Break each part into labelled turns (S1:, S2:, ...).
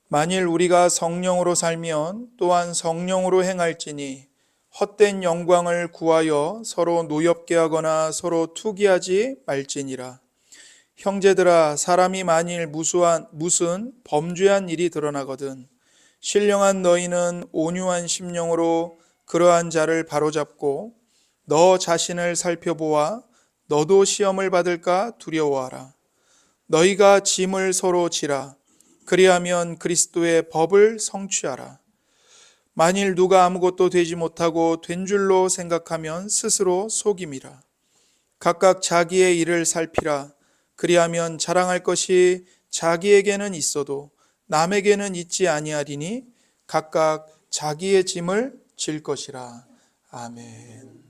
S1: 만일 우리가 성령으로 살면 또한 성령으로 행할지니 헛된 영광을 구하여 서로 노엽게 하거나 서로 투기하지 말지니라. 형제들아, 사람이 만일 무슨 범죄한 일이 드러나거든 신령한 너희는 온유한 심령으로 그러한 자를 바로잡고 너 자신을 살펴보아 너도 시험을 받을까 두려워하라. 너희가 짐을 서로 지라. 그리하면 그리스도의 법을 성취하라. 만일 누가 아무것도 되지 못하고 된 줄로 생각하면 스스로 속임이라. 각각 자기의 일을 살피라. 그리하면 자랑할 것이 자기에게는 있어도 남에게는 있지 아니하리니 각각 자기의 짐을 질 것이라. 아멘.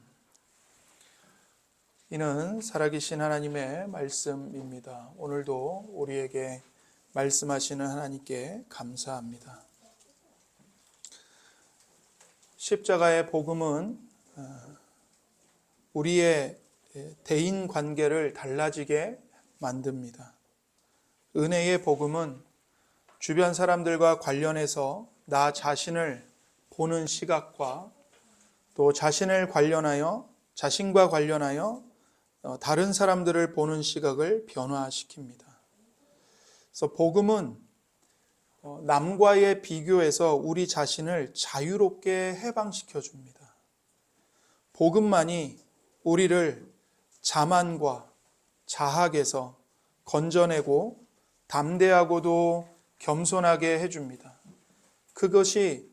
S1: 이는 살아계신 하나님의 말씀입니다. 오늘도 우리에게 말씀하시는 하나님께 감사합니다. 십자가의 복음은 우리의 대인 관계를 달라지게 만듭니다. 은혜의 복음은 주변 사람들과 관련해서 나 자신을 보는 시각과 또 자신과 관련하여 다른 사람들을 보는 시각을 변화시킵니다. 그래서 복음은 남과의 비교에서 우리 자신을 자유롭게 해방시켜 줍니다. 복음만이 우리를 자만과 자학에서 건져내고 담대하고도 겸손하게 해줍니다. 그것이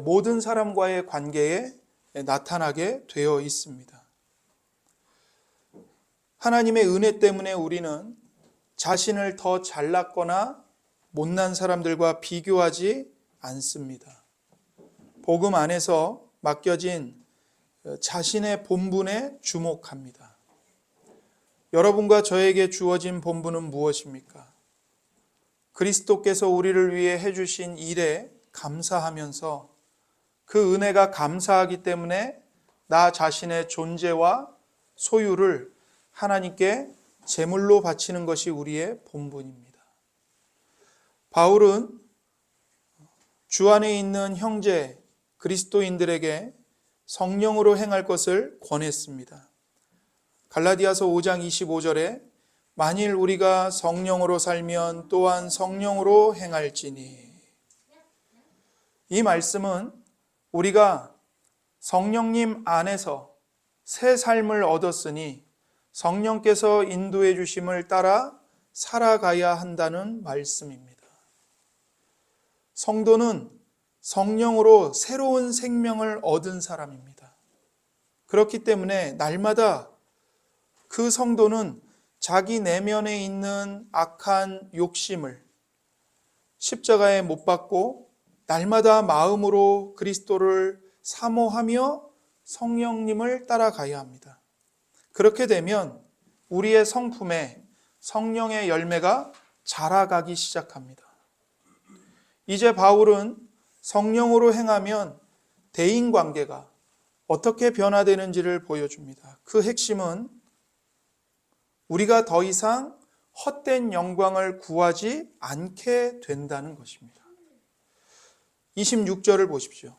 S1: 모든 사람과의 관계에 나타나게 되어 있습니다. 하나님의 은혜 때문에 우리는 자신을 더 잘났거나 못난 사람들과 비교하지 않습니다. 복음 안에서 맡겨진 자신의 본분에 주목합니다. 여러분과 저에게 주어진 본분은 무엇입니까? 그리스도께서 우리를 위해 해주신 일에 감사하면서 그 은혜가 감사하기 때문에 나 자신의 존재와 소유를 하나님께 제물로 바치는 것이 우리의 본분입니다. 바울은 주 안에 있는 형제 그리스도인들에게 성령으로 행할 것을 권했습니다. 갈라디아서 5장 25절에 만일 우리가 성령으로 살면 또한 성령으로 행할지니, 이 말씀은 우리가 성령님 안에서 새 삶을 얻었으니 성령께서 인도해 주심을 따라 살아가야 한다는 말씀입니다. 성도는 성령으로 새로운 생명을 얻은 사람입니다. 그렇기 때문에 날마다 그 성도는 자기 내면에 있는 악한 욕심을 십자가에 못 박고 날마다 마음으로 그리스도를 사모하며 성령님을 따라가야 합니다. 그렇게 되면 우리의 성품에 성령의 열매가 자라가기 시작합니다. 이제 바울은 성령으로 행하면 대인관계가 어떻게 변화되는지를 보여줍니다. 그 핵심은 우리가 더 이상 헛된 영광을 구하지 않게 된다는 것입니다. 26절을 보십시오.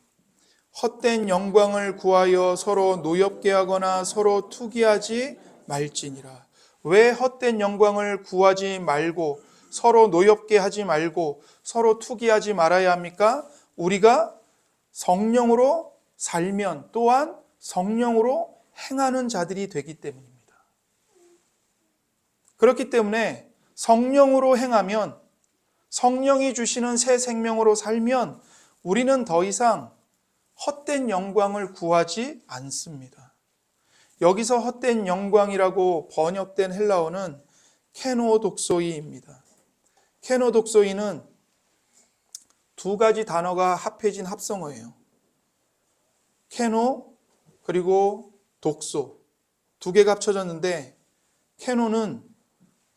S1: 헛된 영광을 구하여 서로 노엽게 하거나 서로 투기하지 말지니라. 왜 헛된 영광을 구하지 말고 서로 노엽게 하지 말고 서로 투기하지 말아야 합니까? 우리가 성령으로 살면 또한 성령으로 행하는 자들이 되기 때문입니다. 그렇기 때문에 성령으로 행하면, 성령이 주시는 새 생명으로 살면 우리는 더 이상 헛된 영광을 구하지 않습니다. 여기서 헛된 영광이라고 번역된 헬라어는 케노독소이입니다. 케노독소이는 두 가지 단어가 합해진 합성어예요. 케노 그리고 독소, 두 개가 합쳐졌는데 케노는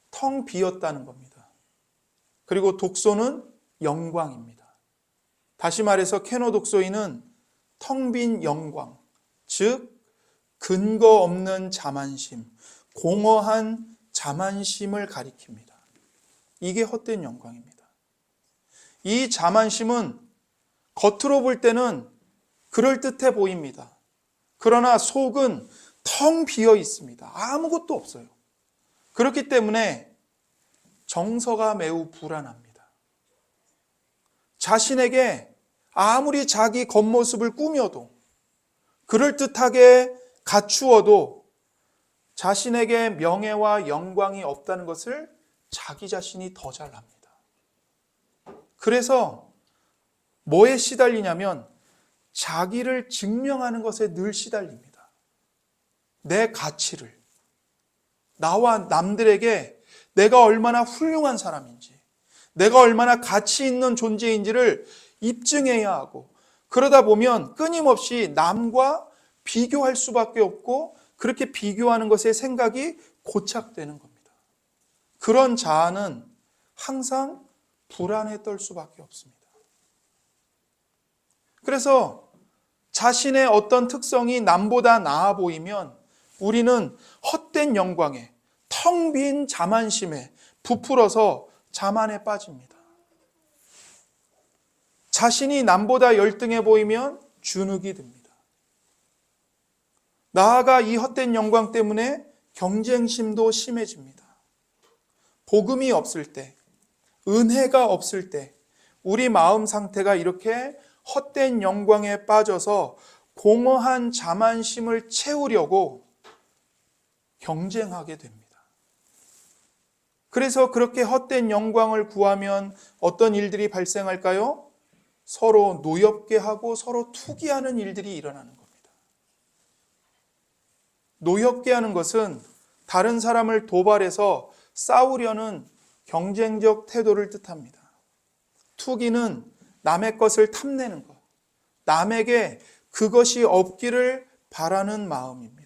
S1: 텅 비었다는 겁니다. 그리고 독소는 영광입니다. 다시 말해서 케노독소이는 텅 빈 영광, 즉 근거 없는 자만심, 공허한 자만심을 가리킵니다. 이게 헛된 영광입니다. 이 자만심은 겉으로 볼 때는 그럴듯해 보입니다. 그러나 속은 텅 비어 있습니다. 아무것도 없어요. 그렇기 때문에 정서가 매우 불안합니다. 자신에게 아무리 자기 겉모습을 꾸며도, 그럴듯하게 갖추어도 자신에게 명예와 영광이 없다는 것을 자기 자신이 더 잘 압니다. 그래서 뭐에 시달리냐면 자기를 증명하는 것에 늘 시달립니다. 내 가치를, 나와 남들에게 내가 얼마나 훌륭한 사람인지, 내가 얼마나 가치 있는 존재인지를 입증해야 하고, 그러다 보면 끊임없이 남과 비교할 수밖에 없고, 그렇게 비교하는 것에 생각이 고착되는 겁니다. 그런 자아는 항상 불안에 떨 수밖에 없습니다. 그래서 자신의 어떤 특성이 남보다 나아 보이면 우리는 헛된 영광에, 텅 빈 자만심에 부풀어서 자만에 빠집니다. 자신이 남보다 열등해 보이면 주눅이 듭니다. 나아가 이 헛된 영광 때문에 경쟁심도 심해집니다. 복음이 없을 때, 은혜가 없을 때 우리 마음 상태가 이렇게 헛된 영광에 빠져서 공허한 자만심을 채우려고 경쟁하게 됩니다. 그래서 그렇게 헛된 영광을 구하면 어떤 일들이 발생할까요? 서로 노엽게 하고 서로 투기하는 일들이 일어나는 겁니다. 노엽게 하는 것은 다른 사람을 도발해서 싸우려는 경쟁적 태도를 뜻합니다. 투기는 남의 것을 탐내는 것, 남에게 그것이 없기를 바라는 마음입니다.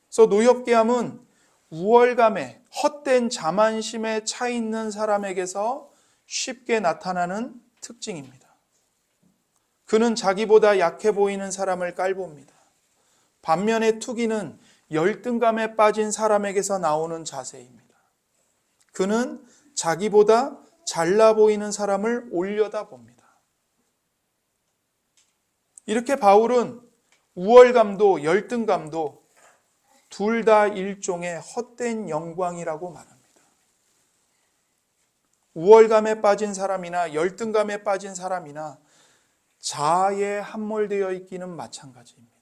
S1: 그래서 노엽게함은 우월감에, 헛된 자만심에 차 있는 사람에게서 쉽게 나타나는 특징입니다. 그는 자기보다 약해 보이는 사람을 깔봅니다. 반면에 투기는 열등감에 빠진 사람에게서 나오는 자세입니다. 그는 자기보다 잘나 보이는 사람을 올려다봅니다. 이렇게 바울은 우월감도 열등감도 둘 다 일종의 헛된 영광이라고 말합니다. 우월감에 빠진 사람이나 열등감에 빠진 사람이나 자아에 함몰되어 있기는 마찬가지입니다.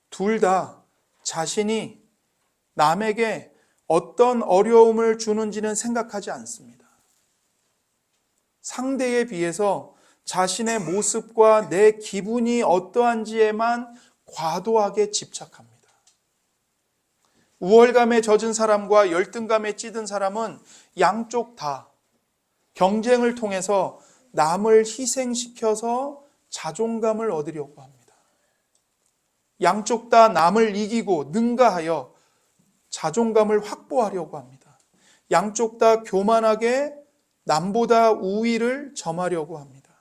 S1: 둘 다 자신이 남에게 어떤 어려움을 주는지는 생각하지 않습니다. 상대에 비해서 자신의 모습과 내 기분이 어떠한지에만 과도하게 집착합니다. 우월감에 젖은 사람과 열등감에 찌든 사람은 양쪽 다 경쟁을 통해서 남을 희생시켜서 자존감을 얻으려고 합니다. 양쪽 다 남을 이기고 능가하여 자존감을 확보하려고 합니다. 양쪽 다 교만하게 남보다 우위를 점하려고 합니다.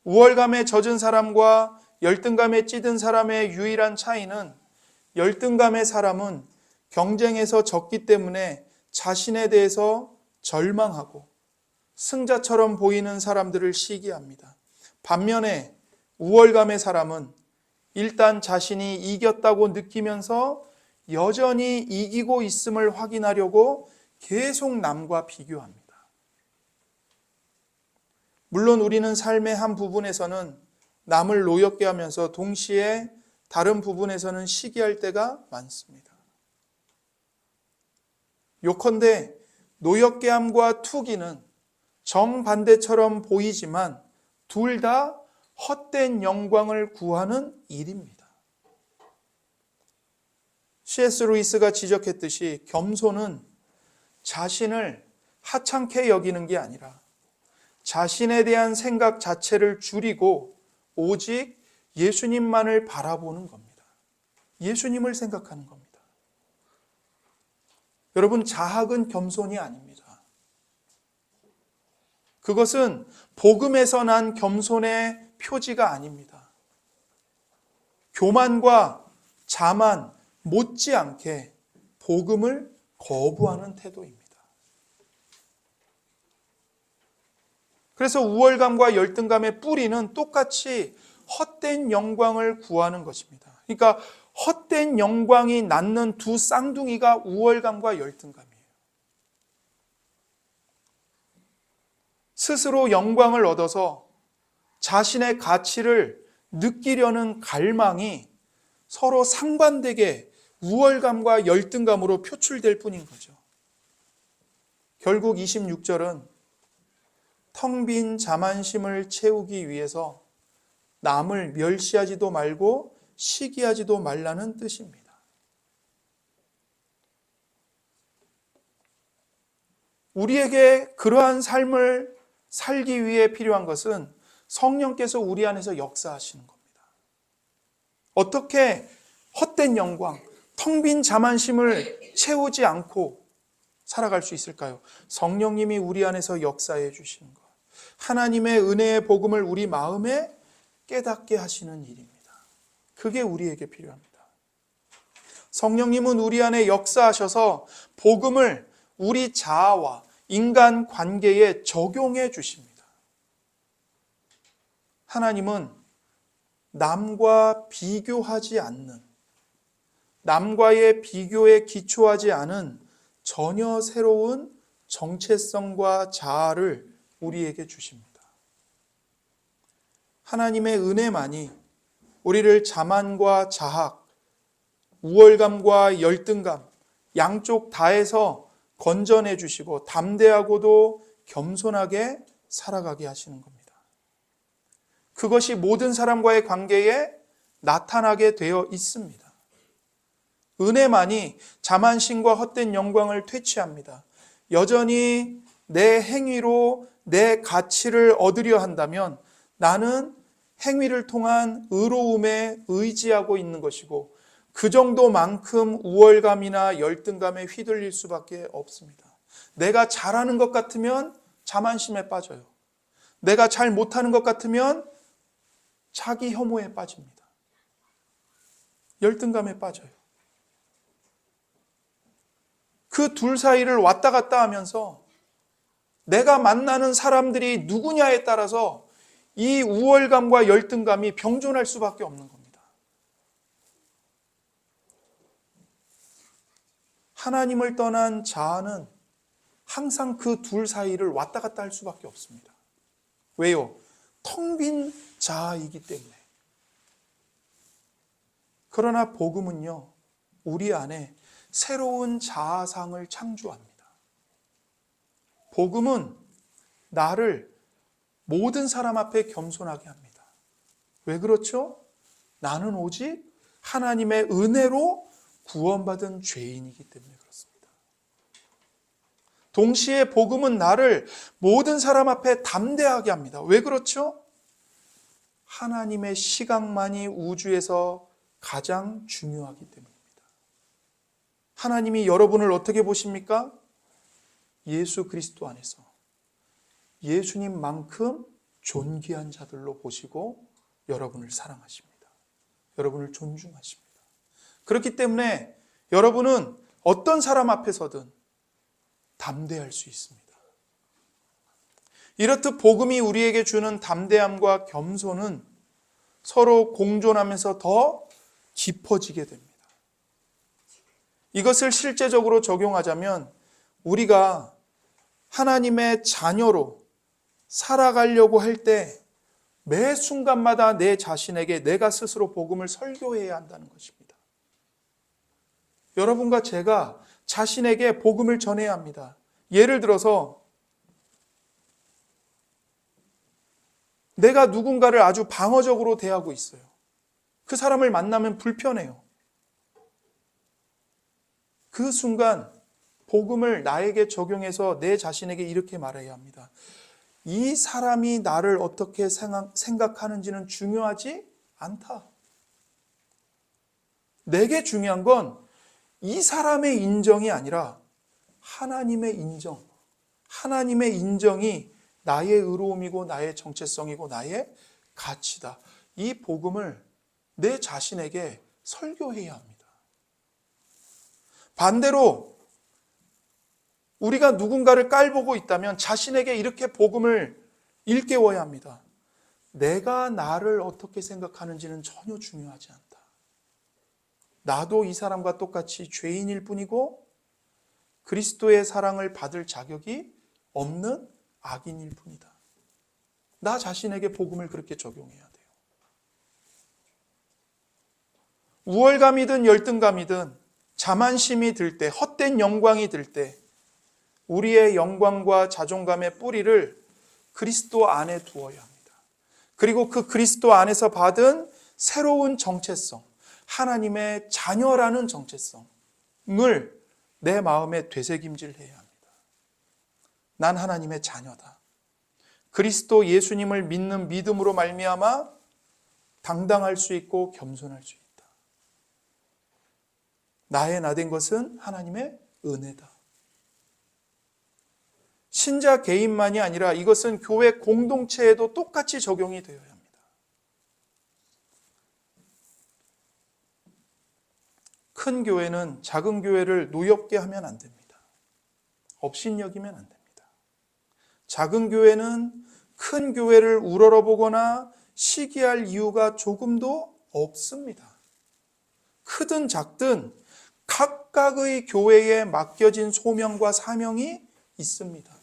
S1: 우월감에 젖은 사람과 열등감에 찌든 사람의 유일한 차이는 열등감의 사람은 경쟁에서 졌기 때문에 자신에 대해서 절망하고 승자처럼 보이는 사람들을 시기합니다. 반면에 우월감의 사람은 일단 자신이 이겼다고 느끼면서 여전히 이기고 있음을 확인하려고 계속 남과 비교합니다. 물론 우리는 삶의 한 부분에서는 남을 노엽게 하면서 동시에 다른 부분에서는 시기할 때가 많습니다. 요컨대 노엽게함과 투기는 정반대처럼 보이지만 둘 다 헛된 영광을 구하는 일입니다. C.S. 루이스가 지적했듯이 겸손은 자신을 하찮게 여기는 게 아니라 자신에 대한 생각 자체를 줄이고 오직 예수님만을 바라보는 겁니다. 예수님을 생각하는 겁니다. 여러분, 자학은 겸손이 아닙니다. 그것은 복음에서 난 겸손의 표지가 아닙니다. 교만과 자만 못지않게 복음을 거부하는 태도입니다. 그래서 우월감과 열등감의 뿌리는 똑같이 헛된 영광을 구하는 것입니다. 그러니까 헛된 영광이 낳는 두 쌍둥이가 우월감과 열등감이에요. 스스로 영광을 얻어서 자신의 가치를 느끼려는 갈망이 서로 상반되게 우월감과 열등감으로 표출될 뿐인 거죠. 결국 26절은 텅 빈 자만심을 채우기 위해서 남을 멸시하지도 말고 시기하지도 말라는 뜻입니다. 우리에게 그러한 삶을 살기 위해 필요한 것은 성령께서 우리 안에서 역사하시는 겁니다. 어떻게 헛된 영광, 텅 빈 자만심을 채우지 않고 살아갈 수 있을까요? 성령님이 우리 안에서 역사해 주시는 것. 하나님의 은혜의 복음을 우리 마음에 깨닫게 하시는 일입니다. 그게 우리에게 필요합니다. 성령님은 우리 안에 역사하셔서 복음을 우리 자아와 인간 관계에 적용해 주십니다. 하나님은 남과 비교하지 않는, 남과의 비교에 기초하지 않은 전혀 새로운 정체성과 자아를 우리에게 주십니다. 하나님의 은혜만이 우리를 자만과 자학, 우월감과 열등감, 양쪽 다에서 건져내 주시고 담대하고도 겸손하게 살아가게 하시는 겁니다. 그것이 모든 사람과의 관계에 나타나게 되어 있습니다. 은혜만이 자만심과 헛된 영광을 퇴치합니다. 여전히 내 행위로 내 가치를 얻으려 한다면 나는 행위를 통한 의로움에 의지하고 있는 것이고 그 정도만큼 우월감이나 열등감에 휘둘릴 수밖에 없습니다. 내가 잘하는 것 같으면 자만심에 빠져요. 내가 잘 못하는 것 같으면 자기 혐오에 빠집니다. 열등감에 빠져요. 그 둘 사이를 왔다 갔다 하면서 내가 만나는 사람들이 누구냐에 따라서 이 우월감과 열등감이 병존할 수밖에 없는 겁니다. 하나님을 떠난 자아는 항상 그 둘 사이를 왔다 갔다 할 수밖에 없습니다. 왜요? 텅 빈 자아이기 때문에. 그러나 복음은요, 우리 안에 새로운 자아상을 창조합니다. 복음은 나를 모든 사람 앞에 겸손하게 합니다. 왜 그렇죠? 나는 오직 하나님의 은혜로 구원받은 죄인이기 때문에 그렇습니다. 동시에 복음은 나를 모든 사람 앞에 담대하게 합니다. 왜 그렇죠? 하나님의 시각만이 우주에서 가장 중요하기 때문입니다. 하나님이 여러분을 어떻게 보십니까? 예수 그리스도 안에서 예수님만큼 존귀한 자들로 보시고 여러분을 사랑하십니다. 여러분을 존중하십니다. 그렇기 때문에 여러분은 어떤 사람 앞에서든 담대할 수 있습니다. 이렇듯 복음이 우리에게 주는 담대함과 겸손은 서로 공존하면서 더 깊어지게 됩니다. 이것을 실제적으로 적용하자면 우리가 하나님의 자녀로 살아가려고 할 때 매 순간마다 내 자신에게 내가 스스로 복음을 설교해야 한다는 것입니다. 여러분과 제가 자신에게 복음을 전해야 합니다. 예를 들어서 내가 누군가를 아주 방어적으로 대하고 있어요. 그 사람을 만나면 불편해요. 그 순간 복음을 나에게 적용해서 내 자신에게 이렇게 말해야 합니다. 이 사람이 나를 어떻게 생각하는지는 중요하지 않다. 내게 중요한 건 이 사람의 인정이 아니라 하나님의 인정. 하나님의 인정이 나의 의로움이고 나의 정체성이고 나의 가치다. 이 복음을 내 자신에게 설교해야 합니다. 반대로 우리가 누군가를 깔보고 있다면 자신에게 이렇게 복음을 일깨워야 합니다. 내가 나를 어떻게 생각하는지는 전혀 중요하지 않다. 나도 이 사람과 똑같이 죄인일 뿐이고 그리스도의 사랑을 받을 자격이 없는 악인일 뿐이다. 나 자신에게 복음을 그렇게 적용해야 돼요. 우월감이든 열등감이든 자만심이 들 때, 헛된 영광이 들 때 우리의 영광과 자존감의 뿌리를 그리스도 안에 두어야 합니다. 그리고 그 그리스도 안에서 받은 새로운 정체성, 하나님의 자녀라는 정체성을 내 마음에 되새김질해야 합니다. 난 하나님의 자녀다. 그리스도 예수님을 믿는 믿음으로 말미암아 당당할 수 있고 겸손할 수 있다. 나의 나된 것은 하나님의 은혜다. 신자 개인만이 아니라 이것은 교회 공동체에도 똑같이 적용이 되어야 합니다. 큰 교회는 작은 교회를 노엽게 하면 안 됩니다. 업신여기면 안 됩니다. 작은 교회는 큰 교회를 우러러보거나 시기할 이유가 조금도 없습니다. 크든 작든 각각의 교회에 맡겨진 소명과 사명이 있습니다.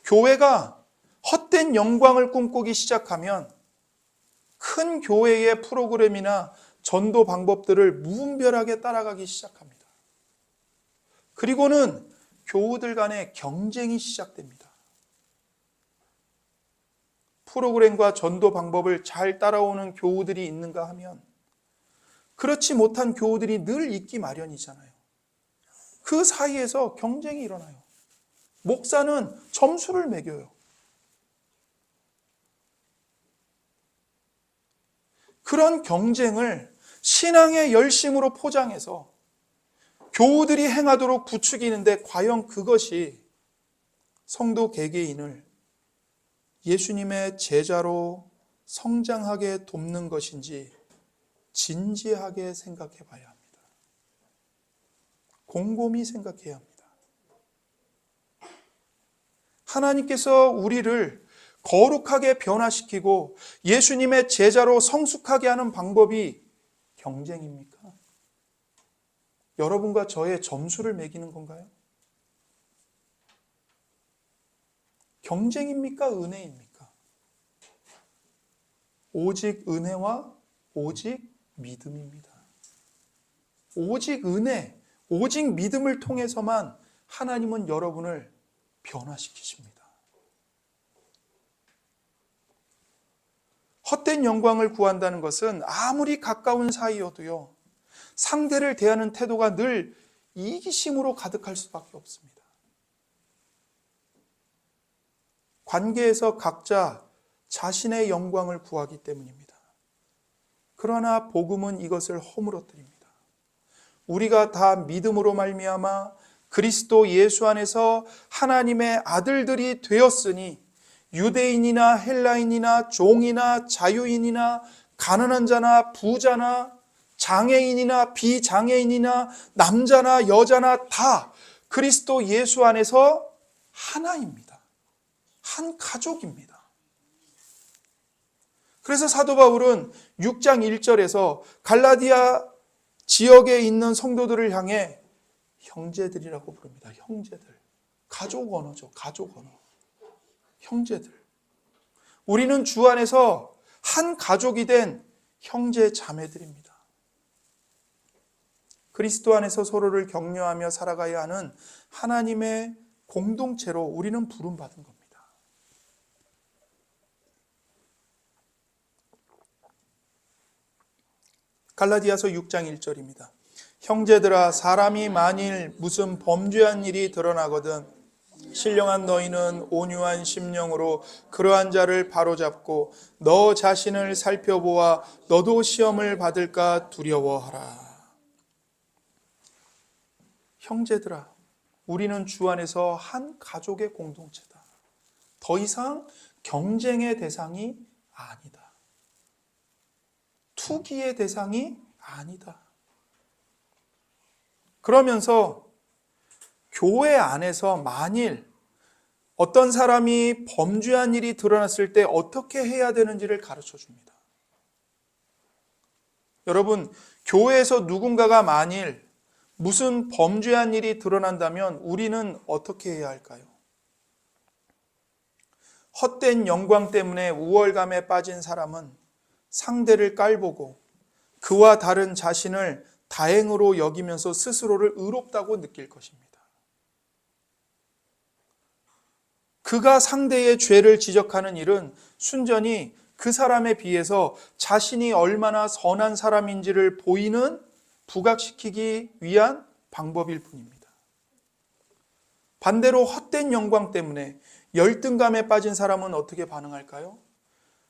S1: 교회가 헛된 영광을 꿈꾸기 시작하면 큰 교회의 프로그램이나 전도 방법들을 무분별하게 따라가기 시작합니다. 그리고는 교우들 간의 경쟁이 시작됩니다. 프로그램과 전도 방법을 잘 따라오는 교우들이 있는가 하면 그렇지 못한 교우들이 늘 있기 마련이잖아요. 그 사이에서 경쟁이 일어나요. 목사는 점수를 매겨요. 그런 경쟁을 신앙의 열심으로 포장해서 교우들이 행하도록 부추기는데 과연 그것이 성도 개개인을 예수님의 제자로 성장하게 돕는 것인지 진지하게 생각해 봐야 합니다. 곰곰이 생각해야 합니다. 하나님께서 우리를 거룩하게 변화시키고 예수님의 제자로 성숙하게 하는 방법이 경쟁입니까? 여러분과 저의 점수를 매기는 건가요? 경쟁입니까? 은혜입니까? 오직 은혜와 오직 믿음입니다. 오직 은혜, 오직 믿음을 통해서만 하나님은 여러분을 변화시키십니다. 헛된 영광을 구한다는 것은 아무리 가까운 사이여도요, 상대를 대하는 태도가 늘 이기심으로 가득할 수밖에 없습니다. 관계에서 각자 자신의 영광을 구하기 때문입니다. 그러나 복음은 이것을 허물어뜨립니다. 우리가 다 믿음으로 말미암아 그리스도 예수 안에서 하나님의 아들들이 되었으니 유대인이나 헬라인이나 종이나 자유인이나 가난한 자나 부자나 장애인이나 비장애인이나 남자나 여자나 다 그리스도 예수 안에서 하나입니다. 한 가족입니다. 그래서 사도 바울은 6장 1절에서 갈라디아 지역에 있는 성도들을 향해 형제들이라고 부릅니다. 형제들. 가족 언어죠. 가족 언어. 형제들. 우리는 주 안에서 한 가족이 된 형제 자매들입니다. 그리스도 안에서 서로를 격려하며 살아가야 하는 하나님의 공동체로 우리는 부름받은 겁니다. 갈라디아서 6장 1절입니다. 형제들아, 사람이 만일 무슨 범죄한 일이 드러나거든 신령한 너희는 온유한 심령으로 그러한 자를 바로잡고 너 자신을 살펴보아 너도 시험을 받을까 두려워하라. 형제들아, 우리는 주 안에서 한 가족의 공동체다. 더 이상 경쟁의 대상이 아니다. 투기의 대상이 아니다. 그러면서 교회 안에서 만일 어떤 사람이 범죄한 일이 드러났을 때 어떻게 해야 되는지를 가르쳐 줍니다. 여러분, 교회에서 누군가가 만일 무슨 범죄한 일이 드러난다면 우리는 어떻게 해야 할까요? 헛된 영광 때문에 우월감에 빠진 사람은 상대를 깔보고 그와 다른 자신을 다행으로 여기면서 스스로를 의롭다고 느낄 것입니다. 그가 상대의 죄를 지적하는 일은 순전히 그 사람에 비해서 자신이 얼마나 선한 사람인지를 보이는, 부각시키기 위한 방법일 뿐입니다. 반대로 헛된 영광 때문에 열등감에 빠진 사람은 어떻게 반응할까요?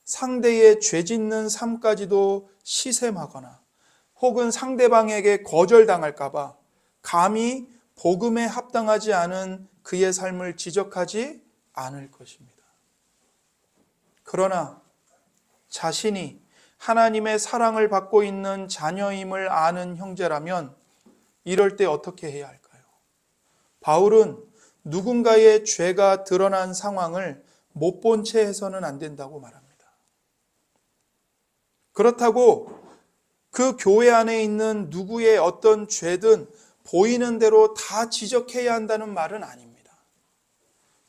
S1: 상대의 죄 짓는 삶까지도 시샘하거나 혹은 상대방에게 거절당할까봐 감히 복음에 합당하지 않은 그의 삶을 지적하지 않을 것입니다. 그러나 자신이 하나님의 사랑을 받고 있는 자녀임을 아는 형제라면 이럴 때 어떻게 해야 할까요? 바울은 누군가의 죄가 드러난 상황을 못 본 채 해서는 안 된다고 말합니다. 그렇다고 그 교회 안에 있는 누구의 어떤 죄든 보이는 대로 다 지적해야 한다는 말은 아닙니다.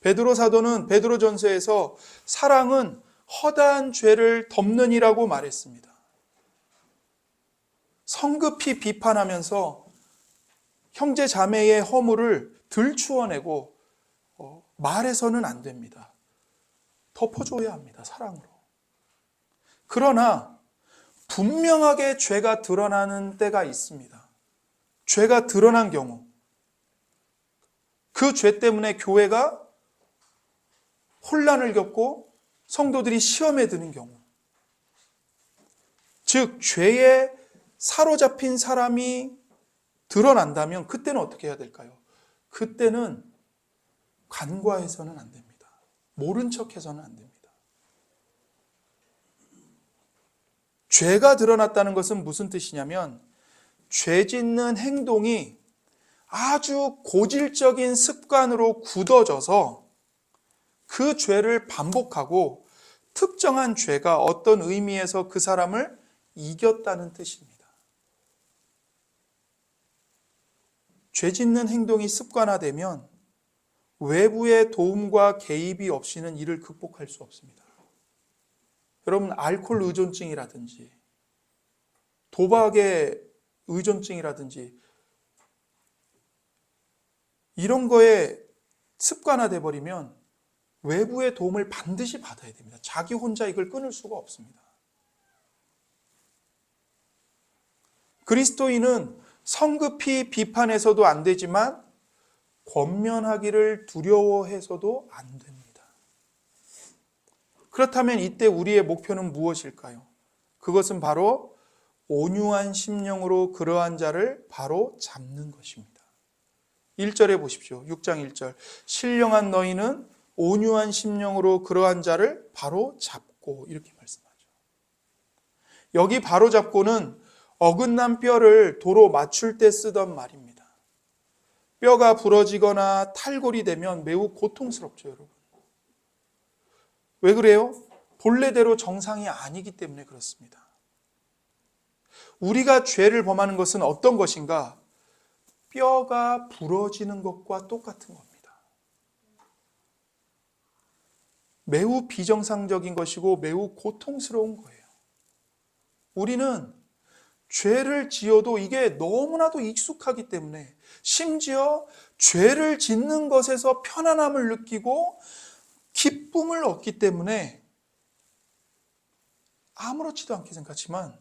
S1: 베드로 사도는 베드로전서에서 사랑은 허다한 죄를 덮는이라고 말했습니다. 성급히 비판하면서 형제 자매의 허물을 들추어내고 말해서는 안 됩니다. 덮어줘야 합니다. 사랑으로. 그러나 분명하게 죄가 드러나는 때가 있습니다. 죄가 드러난 경우, 그 죄 때문에 교회가 혼란을 겪고 성도들이 시험에 드는 경우, 즉 죄에 사로잡힌 사람이 드러난다면 그때는 어떻게 해야 될까요? 그때는 간과해서는 안 됩니다. 모른 척해서는 안 됩니다. 죄가 드러났다는 것은 무슨 뜻이냐면 죄 짓는 행동이 아주 고질적인 습관으로 굳어져서 그 죄를 반복하고 특정한 죄가 어떤 의미에서 그 사람을 이겼다는 뜻입니다. 죄 짓는 행동이 습관화되면 외부의 도움과 개입이 없이는 이를 극복할 수 없습니다. 여러분, 알코올 의존증이라든지 도박의 의존증이라든지 이런 거에 습관화돼 버리면 외부의 도움을 반드시 받아야 됩니다. 자기 혼자 이걸 끊을 수가 없습니다. 그리스도인은 성급히 비판해서도 안 되지만 권면하기를 두려워해서도 안 됩니다. 그렇다면 이때 우리의 목표는 무엇일까요? 그것은 바로 온유한 심령으로 그러한 자를 바로 잡는 것입니다. 1절에 보십시오. 6장 1절. 신령한 너희는 온유한 심령으로 그러한 자를 바로 잡고, 이렇게 말씀하죠. 여기 바로 잡고는 어긋난 뼈를 도로 맞출 때 쓰던 말입니다. 뼈가 부러지거나 탈골이 되면 매우 고통스럽죠, 여러분. 왜 그래요? 본래대로 정상이 아니기 때문에 그렇습니다. 우리가 죄를 범하는 것은 어떤 것인가? 뼈가 부러지는 것과 똑같은 겁니다. 매우 비정상적인 것이고 매우 고통스러운 거예요. 우리는 죄를 지어도 이게 너무나도 익숙하기 때문에, 심지어 죄를 짓는 것에서 편안함을 느끼고 기쁨을 얻기 때문에 아무렇지도 않게 생각하지만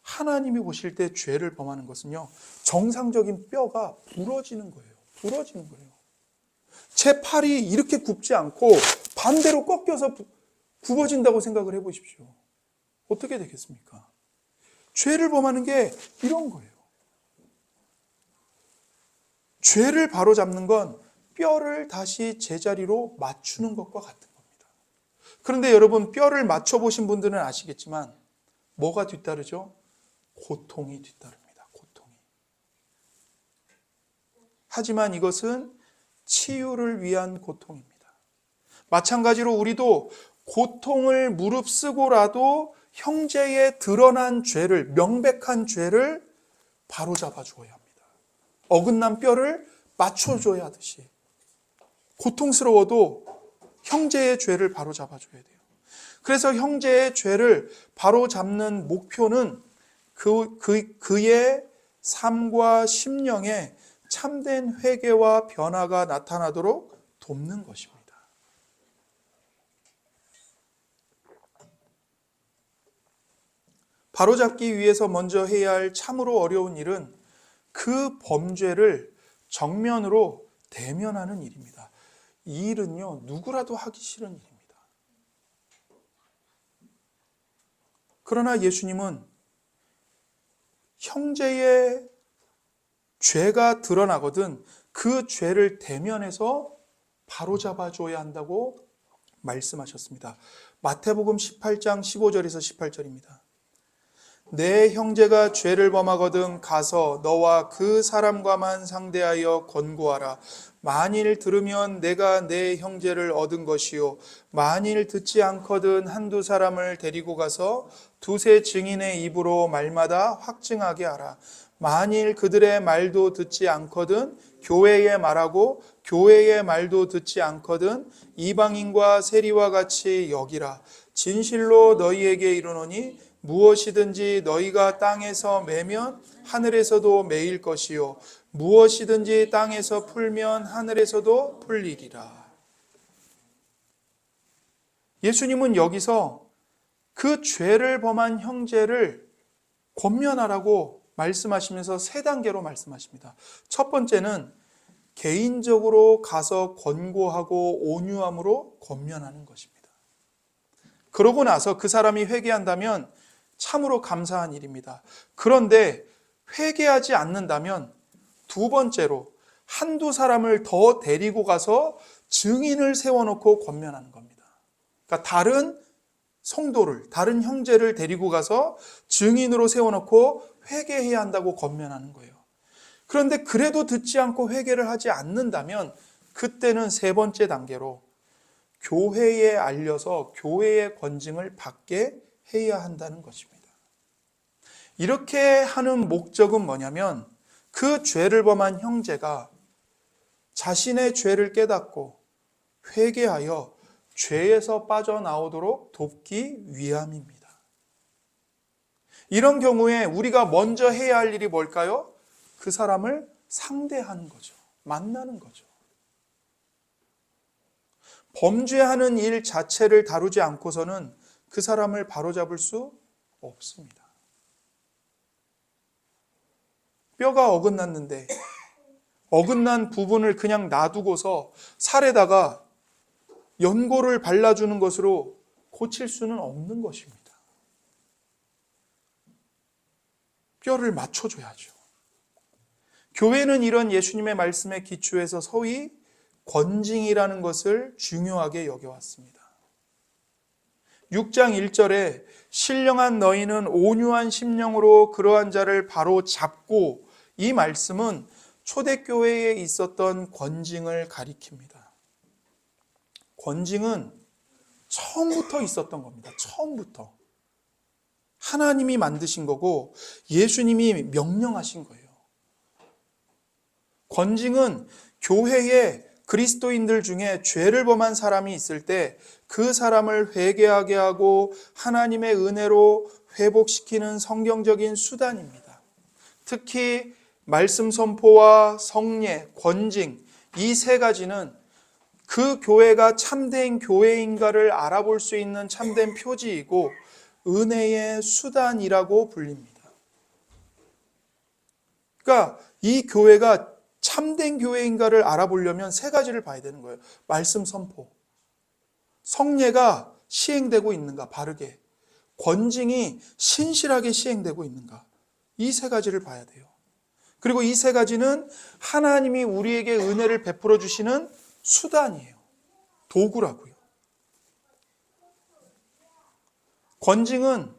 S1: 하나님이 보실 때 죄를 범하는 것은요, 정상적인 뼈가 부러지는 거예요. 부러지는 거예요. 제 팔이 이렇게 굽지 않고 반대로 꺾여서 굽어진다고 생각을 해보십시오. 어떻게 되겠습니까? 죄를 범하는 게 이런 거예요. 죄를 바로잡는 건 뼈를 다시 제자리로 맞추는 것과 같은 겁니다. 그런데 여러분, 뼈를 맞춰보신 분들은 아시겠지만 뭐가 뒤따르죠? 고통이 뒤따릅니다. 고통이. 하지만 이것은 치유를 위한 고통입니다. 마찬가지로 우리도 고통을 무릅쓰고라도 형제의 드러난 죄를, 명백한 죄를 바로잡아 주어야 합니다. 어긋난 뼈를 맞춰줘야 하듯이 고통스러워도 형제의 죄를 바로잡아 줘야 돼요. 그래서 형제의 죄를 바로잡는 목표는 그의 삶과 심령에 참된 회개와 변화가 나타나도록 돕는 것입니다. 바로잡기 위해서 먼저 해야 할 참으로 어려운 일은 그 범죄를 정면으로 대면하는 일입니다. 이 일은요, 누구라도 하기 싫은 일입니다. 그러나 예수님은 형제의 죄가 드러나거든 그 죄를 대면해서 바로잡아줘야 한다고 말씀하셨습니다. 마태복음 18장 15절에서 18절입니다. 내 형제가 죄를 범하거든 가서 너와 그 사람과만 상대하여 권고하라. 만일 들으면 내가 내 형제를 얻은 것이요 만일 듣지 않거든 한두 사람을 데리고 가서 두세 증인의 입으로 말마다 확증하게 하라. 만일 그들의 말도 듣지 않거든 교회에 말하고 교회의 말도 듣지 않거든 이방인과 세리와 같이 여기라. 진실로 너희에게 이르노니 무엇이든지 너희가 땅에서 매면 하늘에서도 매일 것이요 무엇이든지 땅에서 풀면 하늘에서도 풀리리라. 예수님은 여기서 그 죄를 범한 형제를 권면하라고 말씀하시면서 세 단계로 말씀하십니다. 첫 번째는 개인적으로 가서 권고하고 온유함으로 권면하는 것입니다. 그러고 나서 그 사람이 회개한다면 참으로 감사한 일입니다. 그런데 회개하지 않는다면 두 번째로 한두 사람을 더 데리고 가서 증인을 세워놓고 권면하는 겁니다. 그러니까 다른 성도를, 다른 형제를 데리고 가서 증인으로 세워놓고 회개해야 한다고 권면하는 거예요. 그런데 그래도 듣지 않고 회개를 하지 않는다면 그때는 세 번째 단계로 교회에 알려서 교회의 권징을 받게 해야 한다는 것입니다. 이렇게 하는 목적은 뭐냐면 그 죄를 범한 형제가 자신의 죄를 깨닫고 회개하여 죄에서 빠져나오도록 돕기 위함입니다. 이런 경우에 우리가 먼저 해야 할 일이 뭘까요? 그 사람을 상대하는 거죠. 만나는 거죠. 범죄하는 일 자체를 다루지 않고서는 그 사람을 바로잡을 수 없습니다. 뼈가 어긋났는데 어긋난 부분을 그냥 놔두고서 살에다가 연고를 발라주는 것으로 고칠 수는 없는 것입니다. 뼈를 맞춰줘야죠. 교회는 이런 예수님의 말씀에 기초해서 소위 권징이라는 것을 중요하게 여겨왔습니다. 6장 1절에 신령한 너희는 온유한 심령으로 그러한 자를 바로 잡고, 이 말씀은 초대교회에 있었던 권징을 가리킵니다. 권징은 처음부터 있었던 겁니다. 처음부터. 하나님이 만드신 거고 예수님이 명령하신 거예요. 권징은 교회에 그리스도인들 중에 죄를 범한 사람이 있을 때 그 사람을 회개하게 하고 하나님의 은혜로 회복시키는 성경적인 수단입니다. 특히 말씀 선포와 성례, 권징, 이 세 가지는 그 교회가 참된 교회인가를 알아볼 수 있는 참된 표지이고 은혜의 수단이라고 불립니다. 그러니까 이 교회가 참된 교회인가를 알아보려면 세 가지를 봐야 되는 거예요. 말씀 선포, 성례가 시행되고 있는가 바르게, 권징이 신실하게 시행되고 있는가, 이 세 가지를 봐야 돼요. 그리고 이 세 가지는 하나님이 우리에게 은혜를 베풀어 주시는 수단이에요. 도구라고요. 권징은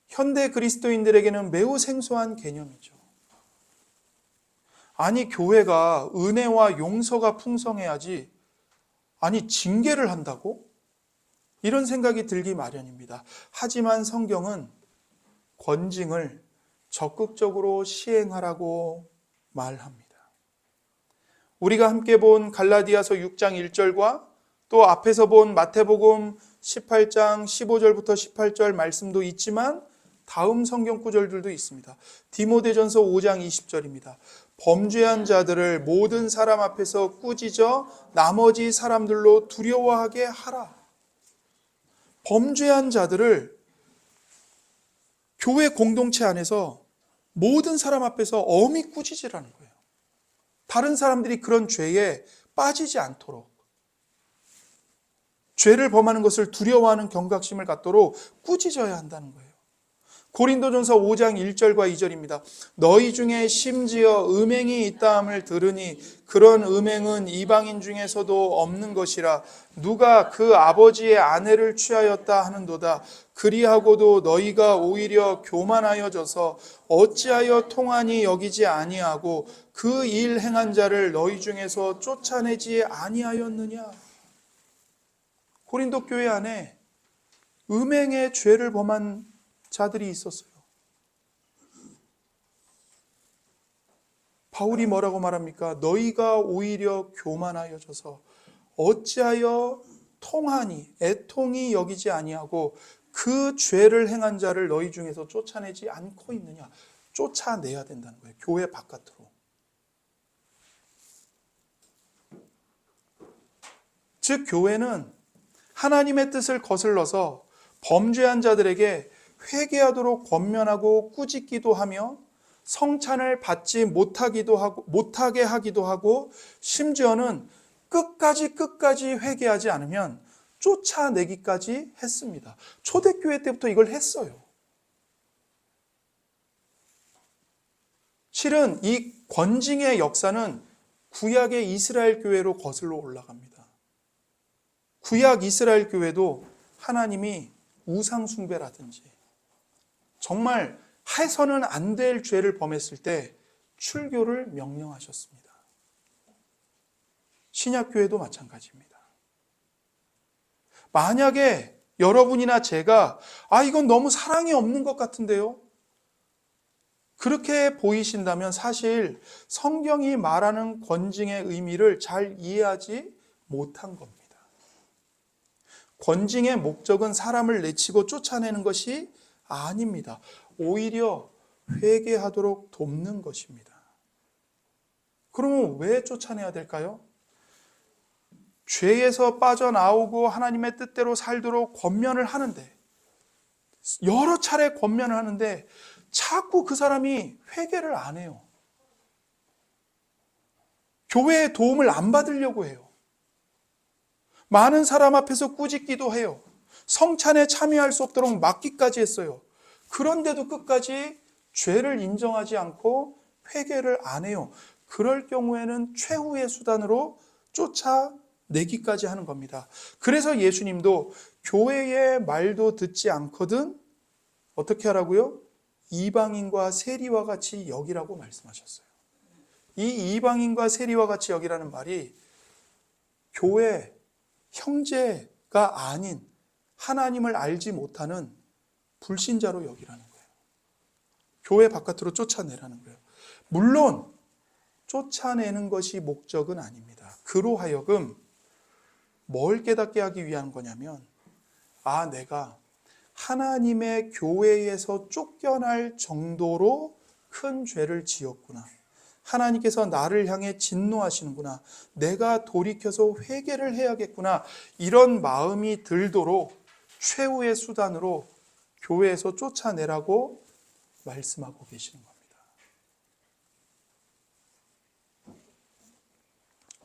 S1: 현대 그리스도인들에게는 매우 생소한 개념이죠. 아니, 교회가 은혜와 용서가 풍성해야지 아니, 징계를 한다고? 이런 생각이 들기 마련입니다. 하지만 성경은 권징을 적극적으로 시행하라고 말합니다. 우리가 함께 본 갈라디아서 6장 1절과 또 앞에서 본 마태복음 18장 15절부터 18절 말씀도 있지만 다음 성경 구절들도 있습니다. 디모데전서 5장 20절입니다. 범죄한 자들을 모든 사람 앞에서 꾸짖어 나머지 사람들로 두려워하게 하라. 범죄한 자들을 교회 공동체 안에서 모든 사람 앞에서 엄히 꾸짖으라는 거예요. 다른 사람들이 그런 죄에 빠지지 않도록, 죄를 범하는 것을 두려워하는 경각심을 갖도록 꾸짖어야 한다는 거예요. 고린도전서 5장 1절과 2절입니다. 너희 중에 심지어 음행이 있다함을 들으니 그런 음행은 이방인 중에서도 없는 것이라. 누가 그 아버지의 아내를 취하였다 하는도다. 그리하고도 너희가 오히려 교만하여져서 어찌하여 통하니 여기지 아니하고 그 일 행한 자를 너희 중에서 쫓아내지 아니하였느냐. 고린도 교회 안에 음행의 죄를 범한 자들이 있었어요. 바울이 뭐라고 말합니까? 너희가 오히려 교만하여져서 어찌하여 통하니 애통이 여기지 아니하고 그 죄를 행한 자를 너희 중에서 쫓아내지 않고 있느냐. 쫓아내야 된다는 거예요. 교회 바깥으로. 즉 교회는 하나님의 뜻을 거슬러서 범죄한 자들에게 회개하도록 권면하고 꾸짖기도 하며 성찬을 받지 못하게 하기도 하고 심지어는 끝까지 회개하지 않으면 쫓아내기까지 했습니다. 초대교회 때부터 이걸 했어요. 실은 이 권징의 역사는 구약의 이스라엘 교회로 거슬러 올라갑니다. 구약 이스라엘 교회도 하나님이 우상 숭배라든지 정말 해서는 안 될 죄를 범했을 때 출교를 명령하셨습니다. 신약교회도 마찬가지입니다. 만약에 여러분이나 제가 이건 너무 사랑이 없는 것 같은데요? 그렇게 보이신다면 사실 성경이 말하는 권징의 의미를 잘 이해하지 못한 겁니다. 권징의 목적은 사람을 내치고 쫓아내는 것이 아닙니다. 오히려 회개하도록 돕는 것입니다. 그러면 왜 쫓아내야 될까요? 죄에서 빠져나오고 하나님의 뜻대로 살도록 권면을 하는데, 여러 차례 권면을 하는데 자꾸 그 사람이 회개를 안 해요. 교회의 도움을 안 받으려고 해요. 많은 사람 앞에서 꾸짖기도 해요. 성찬에 참여할 수 없도록 막기까지 했어요. 그런데도 끝까지 죄를 인정하지 않고 회개를 안 해요. 그럴 경우에는 최후의 수단으로 쫓아내기까지 하는 겁니다. 그래서 예수님도 교회의 말도 듣지 않거든 어떻게 하라고요? 이방인과 세리와 같이 여기라고 말씀하셨어요. 이 이방인과 세리와 같이 여기라는 말이 교회 형제가 아닌 하나님을 알지 못하는 불신자로 여기라는 거예요. 교회 바깥으로 쫓아내라는 거예요. 물론 쫓아내는 것이 목적은 아닙니다. 그로 하여금 뭘 깨닫게 하기 위한 거냐면 내가 하나님의 교회에서 쫓겨날 정도로 큰 죄를 지었구나. 하나님께서 나를 향해 진노하시는구나. 내가 돌이켜서 회개를 해야겠구나. 이런 마음이 들도록 최후의 수단으로 교회에서 쫓아내라고 말씀하고 계시는 겁니다.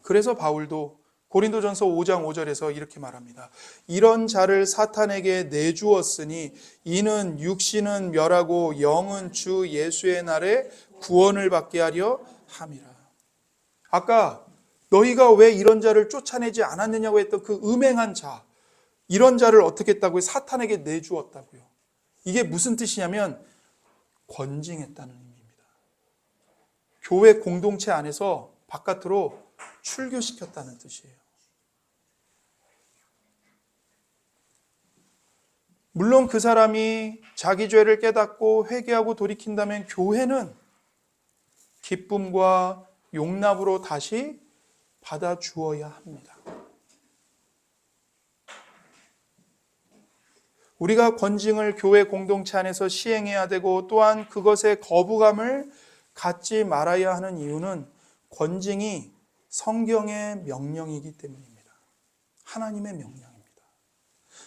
S1: 그래서 바울도 고린도전서 5장 5절에서 이렇게 말합니다. 이런 자를 사탄에게 내주었으니 이는 육신은 멸하고 영은 주 예수의 날에 구원을 받게 하려 함이라. 아까 너희가 왜 이런 자를 쫓아내지 않았느냐고 했던 그 음행한 자, 이런 자를 어떻게 했다고요? 사탄에게 내주었다고요. 이게 무슨 뜻이냐면 권징했다는 의미입니다. 교회 공동체 안에서 바깥으로 출교시켰다는 뜻이에요. 물론 그 사람이 자기 죄를 깨닫고 회개하고 돌이킨다면 교회는 기쁨과 용납으로 다시 받아주어야 합니다. 우리가 권징을 교회 공동체 안에서 시행해야 되고 또한 그것에 거부감을 갖지 말아야 하는 이유는 권징이 성경의 명령이기 때문입니다. 하나님의 명령입니다.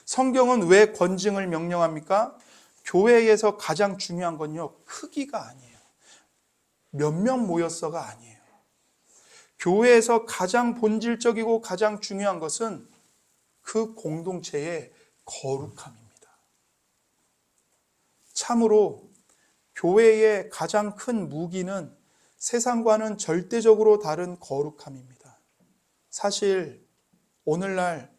S1: 성경은 왜 권징을 명령합니까? 교회에서 가장 중요한 건요, 크기가 아니에요. 몇 명 모였어가 아니에요. 교회에서 가장 본질적이고 가장 중요한 것은 그 공동체의 거룩함입니다. 참으로 교회의 가장 큰 무기는 세상과는 절대적으로 다른 거룩함입니다. 사실 오늘날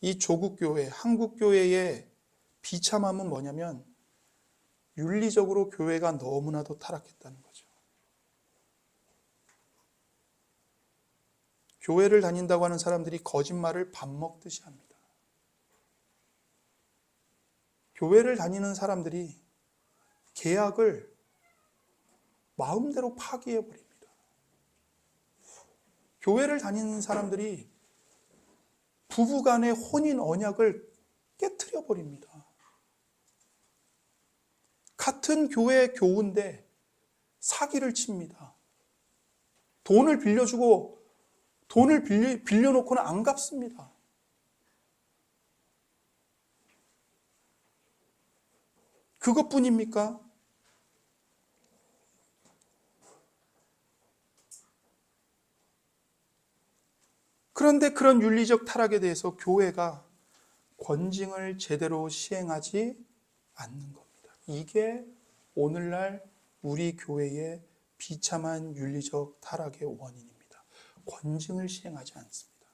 S1: 이 조국 교회, 한국 교회의 비참함은 뭐냐면 윤리적으로 교회가 너무나도 타락했다는 거죠. 교회를 다닌다고 하는 사람들이 거짓말을 밥 먹듯이 합니다. 교회를 다니는 사람들이 계약을 마음대로 파기해버립니다. 교회를 다니는 사람들이 부부간의 혼인 언약을 깨트려버립니다. 같은 교회 교우인데 사기를 칩니다. 돈을 빌려주고 돈을 빌려놓고는 안 갚습니다. 그것뿐입니까? 그런데 그런 윤리적 타락에 대해서 교회가 권징을 제대로 시행하지 않는 겁니다. 이게 오늘날 우리 교회의 비참한 윤리적 타락의 원인입니다. 권징을 시행하지 않습니다.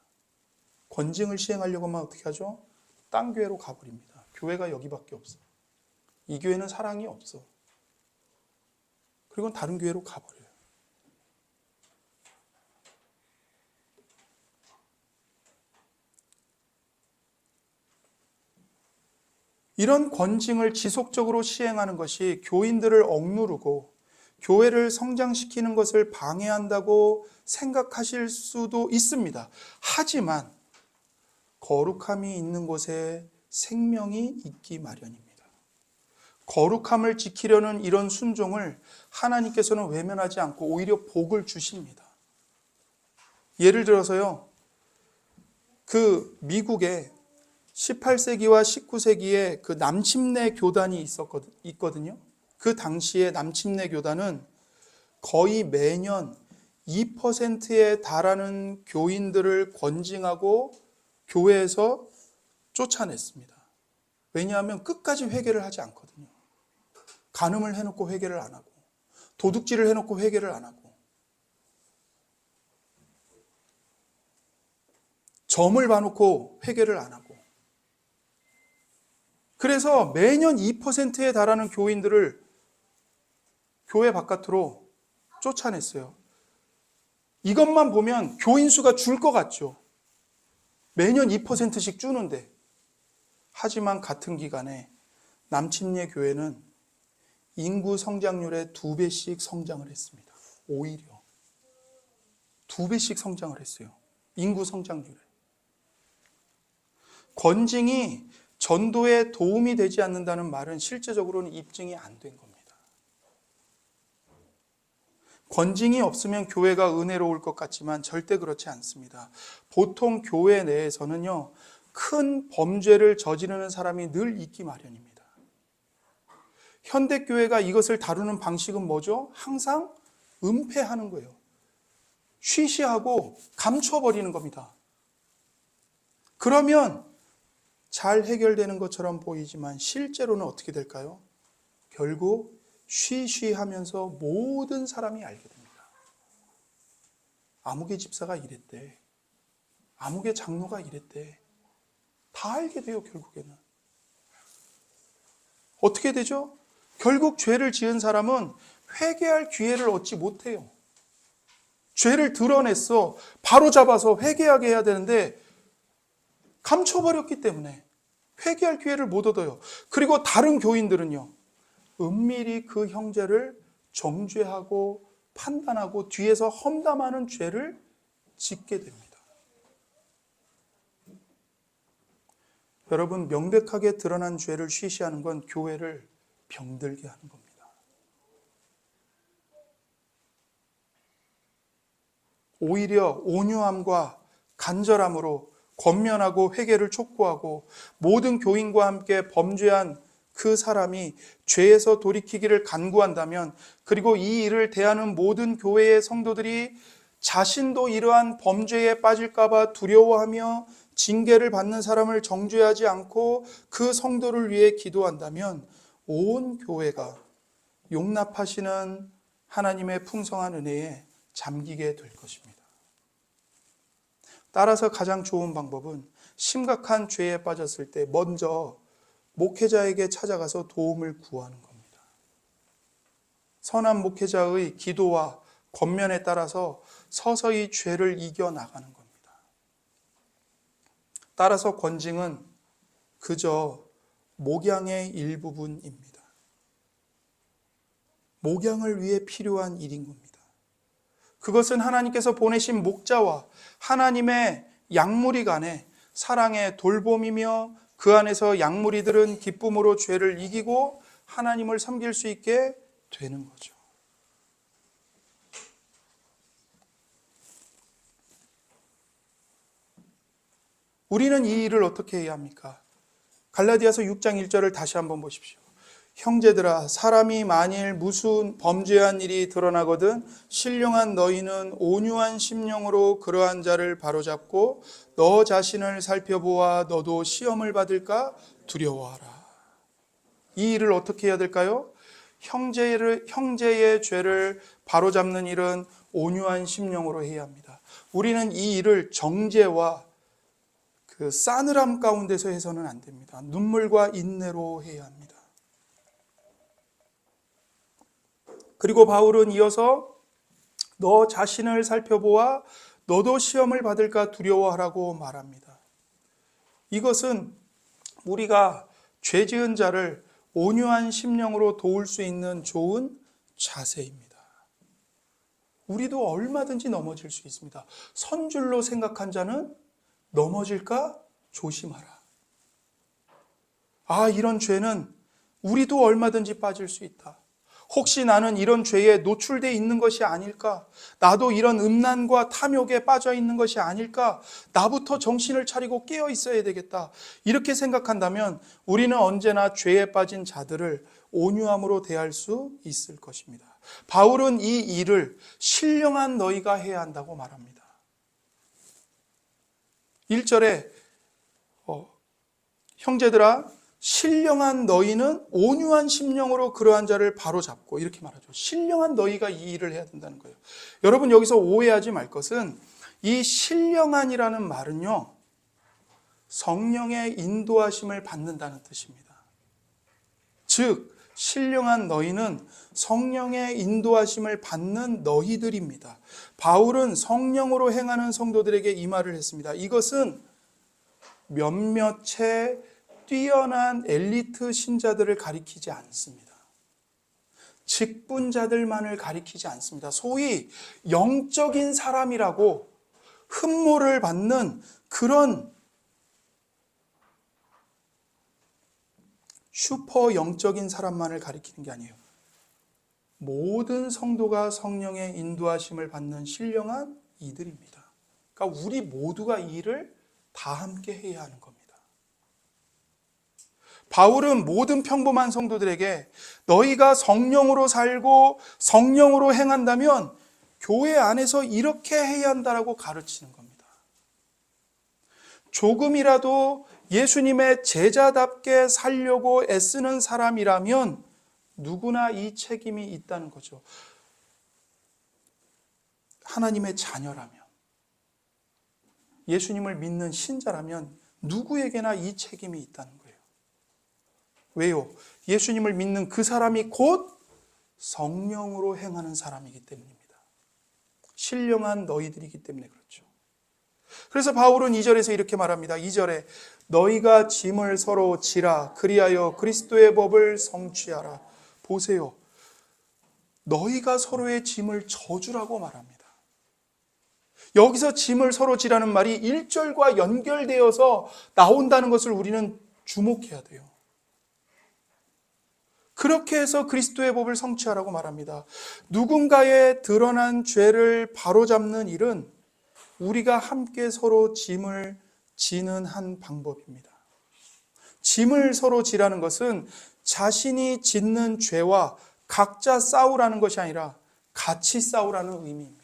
S1: 권징을 시행하려고 하면 어떻게 하죠? 딴 교회로 가버립니다. 교회가 여기밖에 없어. 이 교회는 사랑이 없어. 그리고 다른 교회로 가버려요. 이런 권징을 지속적으로 시행하는 것이 교인들을 억누르고 교회를 성장시키는 것을 방해한다고 생각하실 수도 있습니다. 하지만 거룩함이 있는 곳에 생명이 있기 마련입니다. 거룩함을 지키려는 이런 순종을 하나님께서는 외면하지 않고 오히려 복을 주십니다. 예를 들어서요, 그 미국에 18세기와 19세기에 그 남침내 교단이 있거든요. 그 당시에 남침내 교단은 거의 매년 2%에 달하는 교인들을 권징하고 교회에서 쫓아냈습니다. 왜냐하면 끝까지 회개를 하지 않거든요. 간음을 해놓고 회개를 안 하고, 도둑질을 해놓고 회개를 안 하고, 점을 봐놓고 회개를 안 하고, 그래서 매년 2%에 달하는 교인들을 교회 바깥으로 쫓아냈어요. 이것만 보면 교인 수가 줄 것 같죠. 매년 2%씩 주는데. 하지만 같은 기간에 남침내 교회는 인구 성장률의 2배씩 성장을 했습니다. 오히려 2배씩 성장을 했어요. 인구 성장률에. 권징이 전도에 도움이 되지 않는다는 말은 실제적으로는 입증이 안 된 겁니다. 권징이 없으면 교회가 은혜로울 것 같지만 절대 그렇지 않습니다. 보통 교회 내에서는요, 큰 범죄를 저지르는 사람이 늘 있기 마련입니다. 현대교회가 이것을 다루는 방식은 뭐죠? 항상 은폐하는 거예요. 쉬쉬하고 감춰버리는 겁니다. 그러면 잘 해결되는 것처럼 보이지만 실제로는 어떻게 될까요? 결국 쉬쉬하면서 모든 사람이 알게 됩니다. 아무개 집사가 이랬대. 아무개 장로가 이랬대. 다 알게 돼요, 결국에는. 어떻게 되죠? 결국 죄를 지은 사람은 회개할 기회를 얻지 못해요. 죄를 드러냈어. 바로 잡아서 회개하게 해야 되는데 감춰버렸기 때문에 회개할 기회를 못 얻어요. 그리고 다른 교인들은요, 은밀히 그 형제를 정죄하고 판단하고 뒤에서 험담하는 죄를 짓게 됩니다. 여러분, 명백하게 드러난 죄를 쉬쉬하는 건 교회를 병들게 하는 겁니다. 오히려 온유함과 간절함으로 권면하고 회개를 촉구하고 모든 교인과 함께 범죄한 그 사람이 죄에서 돌이키기를 간구한다면, 그리고 이 일을 대하는 모든 교회의 성도들이 자신도 이러한 범죄에 빠질까 봐 두려워하며 징계를 받는 사람을 정죄하지 않고 그 성도를 위해 기도한다면 온 교회가 용납하시는 하나님의 풍성한 은혜에 잠기게 될 것입니다. 따라서 가장 좋은 방법은 심각한 죄에 빠졌을 때 먼저 목회자에게 찾아가서 도움을 구하는 겁니다. 선한 목회자의 기도와 권면에 따라서 서서히 죄를 이겨나가는 겁니다. 따라서 권징은 그저 목양의 일부분입니다. 목양을 위해 필요한 일인 겁니다. 그것은 하나님께서 보내신 목자와 하나님의 양무리 간의 사랑의 돌봄이며, 그 안에서 양무리들은 기쁨으로 죄를 이기고 하나님을 섬길 수 있게 되는 거죠. 우리는 이 일을 어떻게 해야 합니까? 갈라디아서 6장 1절을 다시 한번 보십시오. 형제들아, 사람이 만일 무슨 범죄한 일이 드러나거든 신령한 너희는 온유한 심령으로 그러한 자를 바로잡고 너 자신을 살펴보아 너도 시험을 받을까 두려워하라. 이 일을 어떻게 해야 될까요? 형제의 죄를 바로잡는 일은 온유한 심령으로 해야 합니다. 우리는 이 일을 정죄와 그 싸늘함 가운데서 해서는 안 됩니다. 눈물과 인내로 해야 합니다. 그리고 바울은 이어서 너 자신을 살펴보아 너도 시험을 받을까 두려워하라고 말합니다. 이것은 우리가 죄 지은 자를 온유한 심령으로 도울 수 있는 좋은 자세입니다. 우리도 얼마든지 넘어질 수 있습니다. 선줄로 생각한 자는 넘어질까 조심하라. 이런 죄는 우리도 얼마든지 빠질 수 있다. 혹시 나는 이런 죄에 노출되어 있는 것이 아닐까? 나도 이런 음란과 탐욕에 빠져 있는 것이 아닐까? 나부터 정신을 차리고 깨어 있어야 되겠다. 이렇게 생각한다면 우리는 언제나 죄에 빠진 자들을 온유함으로 대할 수 있을 것입니다. 바울은 이 일을 신령한 너희가 해야 한다고 말합니다. 1절에 형제들아 신령한 너희는 온유한 심령으로 그러한 자를 바로잡고, 이렇게 말하죠. 신령한 너희가 이 일을 해야 된다는 거예요. 여러분, 여기서 오해하지 말 것은 이 신령한이라는 말은요, 성령의 인도하심을 받는다는 뜻입니다. 즉 신령한 너희는 성령의 인도하심을 받는 너희들입니다. 바울은 성령으로 행하는 성도들에게 이 말을 했습니다. 이것은 몇몇의 뛰어난 엘리트 신자들을 가리키지 않습니다. 직분자들만을 가리키지 않습니다. 소위 영적인 사람이라고 흠모를 받는 그런 슈퍼 영적인 사람만을 가리키는 게 아니에요. 모든 성도가 성령의 인도하심을 받는 신령한 이들입니다. 그러니까 우리 모두가 이 일을 다 함께 해야 하는 겁니다. 바울은 모든 평범한 성도들에게 너희가 성령으로 살고 성령으로 행한다면 교회 안에서 이렇게 해야 한다라고 가르치는 겁니다. 조금이라도 예수님의 제자답게 살려고 애쓰는 사람이라면 누구나 이 책임이 있다는 거죠. 하나님의 자녀라면, 예수님을 믿는 신자라면 누구에게나 이 책임이 있다는 거예요. 왜요? 예수님을 믿는 그 사람이 곧 성령으로 행하는 사람이기 때문입니다. 신령한 너희들이기 때문에 그렇죠. 그래서 바울은 2절에서 이렇게 말합니다. 2절에 너희가 짐을 서로 지라 그리하여 그리스도의 법을 성취하라. 보세요. 너희가 서로의 짐을 져주라고 말합니다. 여기서 짐을 서로 지라는 말이 1절과 연결되어서 나온다는 것을 우리는 주목해야 돼요. 그렇게 해서 그리스도의 법을 성취하라고 말합니다. 누군가의 드러난 죄를 바로잡는 일은 우리가 함께 서로 짐을 지는 한 방법입니다. 짐을 서로 지라는 것은 자신이 짓는 죄와 각자 싸우라는 것이 아니라 같이 싸우라는 의미입니다.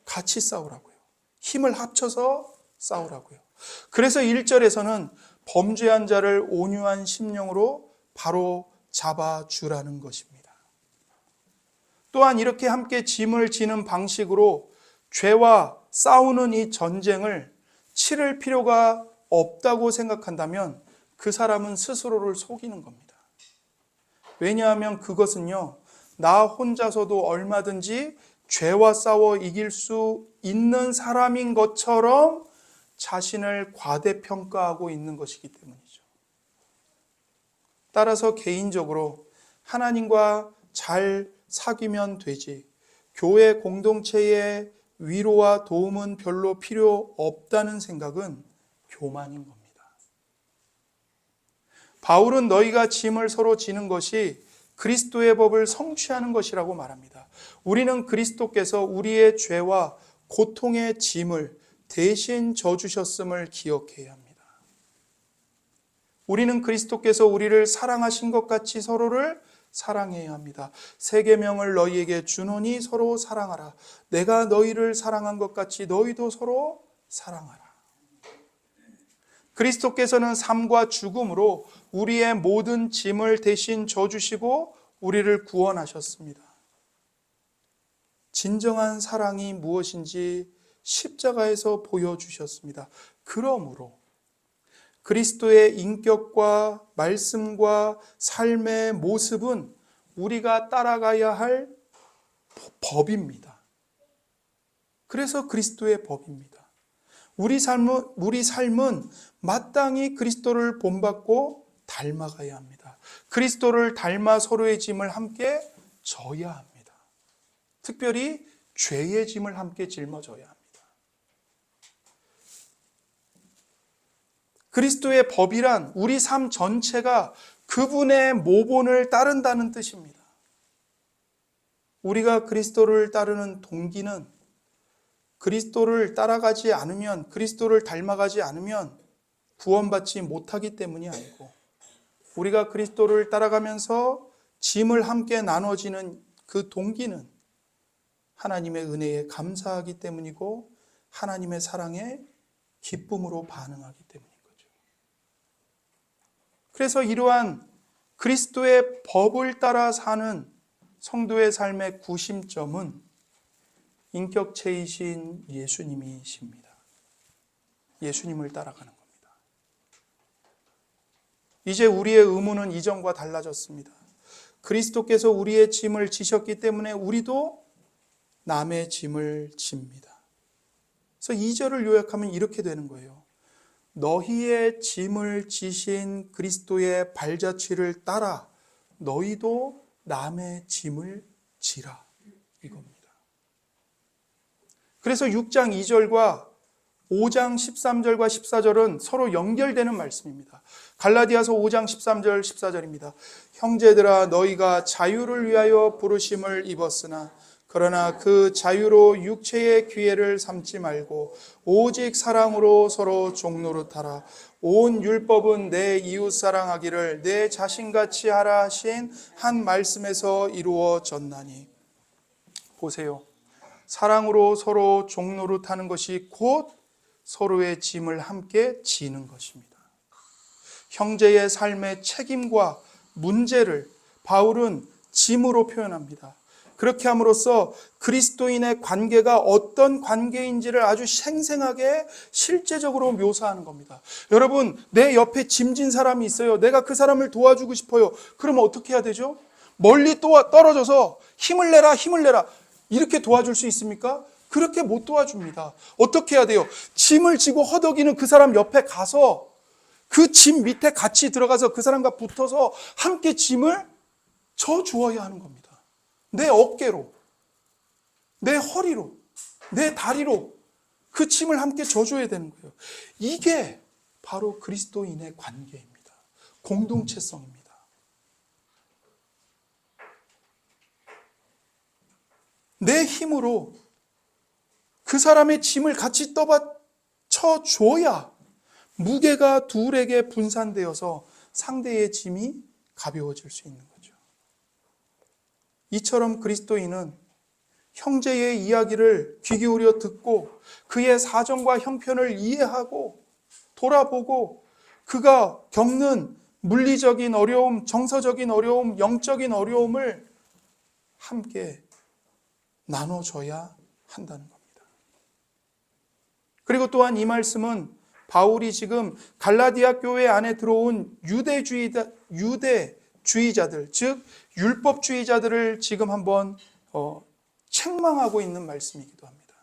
S1: 같이 싸우라고요. 힘을 합쳐서 싸우라고요. 그래서 1절에서는 범죄한 자를 온유한 심령으로 바로 잡아주라는 것입니다. 또한 이렇게 함께 짐을 지는 방식으로 죄와 싸우는 이 전쟁을 치를 필요가 없다고 생각한다면 그 사람은 스스로를 속이는 겁니다. 왜냐하면 그것은요, 나 혼자서도 얼마든지 죄와 싸워 이길 수 있는 사람인 것처럼 자신을 과대평가하고 있는 것이기 때문이죠. 따라서 개인적으로 하나님과 잘 사귀면 되지, 교회 공동체의 위로와 도움은 별로 필요 없다는 생각은 교만인 겁니다. 바울은 너희가 짐을 서로 지는 것이 그리스도의 법을 성취하는 것이라고 말합니다. 우리는 그리스도께서 우리의 죄와 고통의 짐을 대신 져주셨음을 기억해야 합니다. 우리는 그리스도께서 우리를 사랑하신 것 같이 서로를 사랑해야 합니다. 새 계명을 너희에게 주노니 서로 사랑하라. 내가 너희를 사랑한 것 같이 너희도 서로 사랑하라. 그리스도께서는 삶과 죽음으로 우리의 모든 짐을 대신 져주시고 우리를 구원하셨습니다. 진정한 사랑이 무엇인지 십자가에서 보여주셨습니다. 그러므로 그리스도의 인격과 말씀과 삶의 모습은 우리가 따라가야 할 법입니다. 그래서 그리스도의 법입니다. 우리 삶은 마땅히 그리스도를 본받고 닮아가야 합니다. 그리스도를 닮아 서로의 짐을 함께 져야 합니다. 특별히 죄의 짐을 함께 짊어져야 합니다. 그리스도의 법이란 우리 삶 전체가 그분의 모본을 따른다는 뜻입니다. 우리가 그리스도를 따르는 동기는 그리스도를 따라가지 않으면, 그리스도를 닮아가지 않으면 구원받지 못하기 때문이 아니고, 우리가 그리스도를 따라가면서 짐을 함께 나눠지는 그 동기는 하나님의 은혜에 감사하기 때문이고 하나님의 사랑에 기쁨으로 반응하기 때문인 거죠. 그래서 이러한 그리스도의 법을 따라 사는 성도의 삶의 구심점은 인격체이신 예수님이십니다. 예수님을 따라가는 겁니다. 이제 우리의 의무는 이전과 달라졌습니다. 그리스도께서 우리의 짐을 지셨기 때문에 우리도 남의 짐을 집니다. 그래서 2절을 요약하면 이렇게 되는 거예요. 너희의 짐을 지신 그리스도의 발자취를 따라 너희도 남의 짐을 지라, 이겁니다. 그래서 6장 2절과 5장 13절과 14절은 서로 연결되는 말씀입니다. 갈라디아서 5장 13절 14절입니다. 형제들아 너희가 자유를 위하여 부르심을 입었으나 그러나 그 자유로 육체의 기회를 삼지 말고 오직 사랑으로 서로 종노릇하라. 온 율법은 내 이웃 사랑하기를 내 자신같이 하라 하신 한 말씀에서 이루어졌나니. 보세요. 사랑으로 서로 종노릇하는 것이 곧 서로의 짐을 함께 지는 것입니다. 형제의 삶의 책임과 문제를 바울은 짐으로 표현합니다. 그렇게 함으로써 그리스도인의 관계가 어떤 관계인지를 아주 생생하게 실제적으로 묘사하는 겁니다. 여러분, 내 옆에 짐진 사람이 있어요. 내가 그 사람을 도와주고 싶어요. 그러면 어떻게 해야 되죠? 멀리 또 떨어져서 힘을 내라, 힘을 내라. 이렇게 도와줄 수 있습니까? 그렇게 못 도와줍니다. 어떻게 해야 돼요? 짐을 지고 허덕이는 그 사람 옆에 가서 그 짐 밑에 같이 들어가서 그 사람과 붙어서 함께 짐을 져 주어야 하는 겁니다. 내 어깨로, 내 허리로, 내 다리로 그 짐을 함께 져줘야 되는 거예요. 이게 바로 그리스도인의 관계입니다. 공동체성입니다. 내 힘으로 그 사람의 짐을 같이 떠받쳐 줘야 무게가 둘에게 분산되어서 상대의 짐이 가벼워질 수 있는 거죠. 이처럼 그리스도인은 형제의 이야기를 귀 기울여 듣고 그의 사정과 형편을 이해하고 돌아보고 그가 겪는 물리적인 어려움, 정서적인 어려움, 영적인 어려움을 함께 나눠줘야 한다는 겁니다. 그리고 또한 이 말씀은 바울이 지금 갈라디아 교회 안에 들어온 유대주의자들, 즉 율법주의자들을 지금 한번 책망하고 있는 말씀이기도 합니다.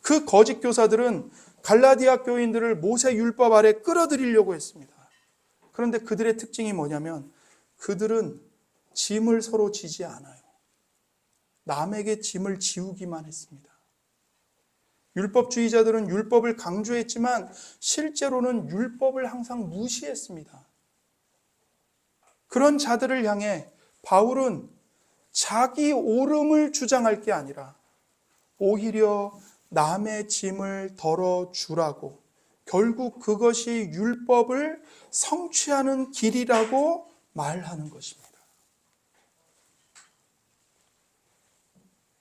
S1: 그 거짓 교사들은 갈라디아 교인들을 모세 율법 아래 끌어들이려고 했습니다. 그런데 그들의 특징이 뭐냐면 그들은 짐을 서로 지지 않아요. 남에게 짐을 지우기만 했습니다. 율법주의자들은 율법을 강조했지만 실제로는 율법을 항상 무시했습니다. 그런 자들을 향해 바울은 자기 옳음을 주장할 게 아니라 오히려 남의 짐을 덜어주라고, 결국 그것이 율법을 성취하는 길이라고 말하는 것입니다.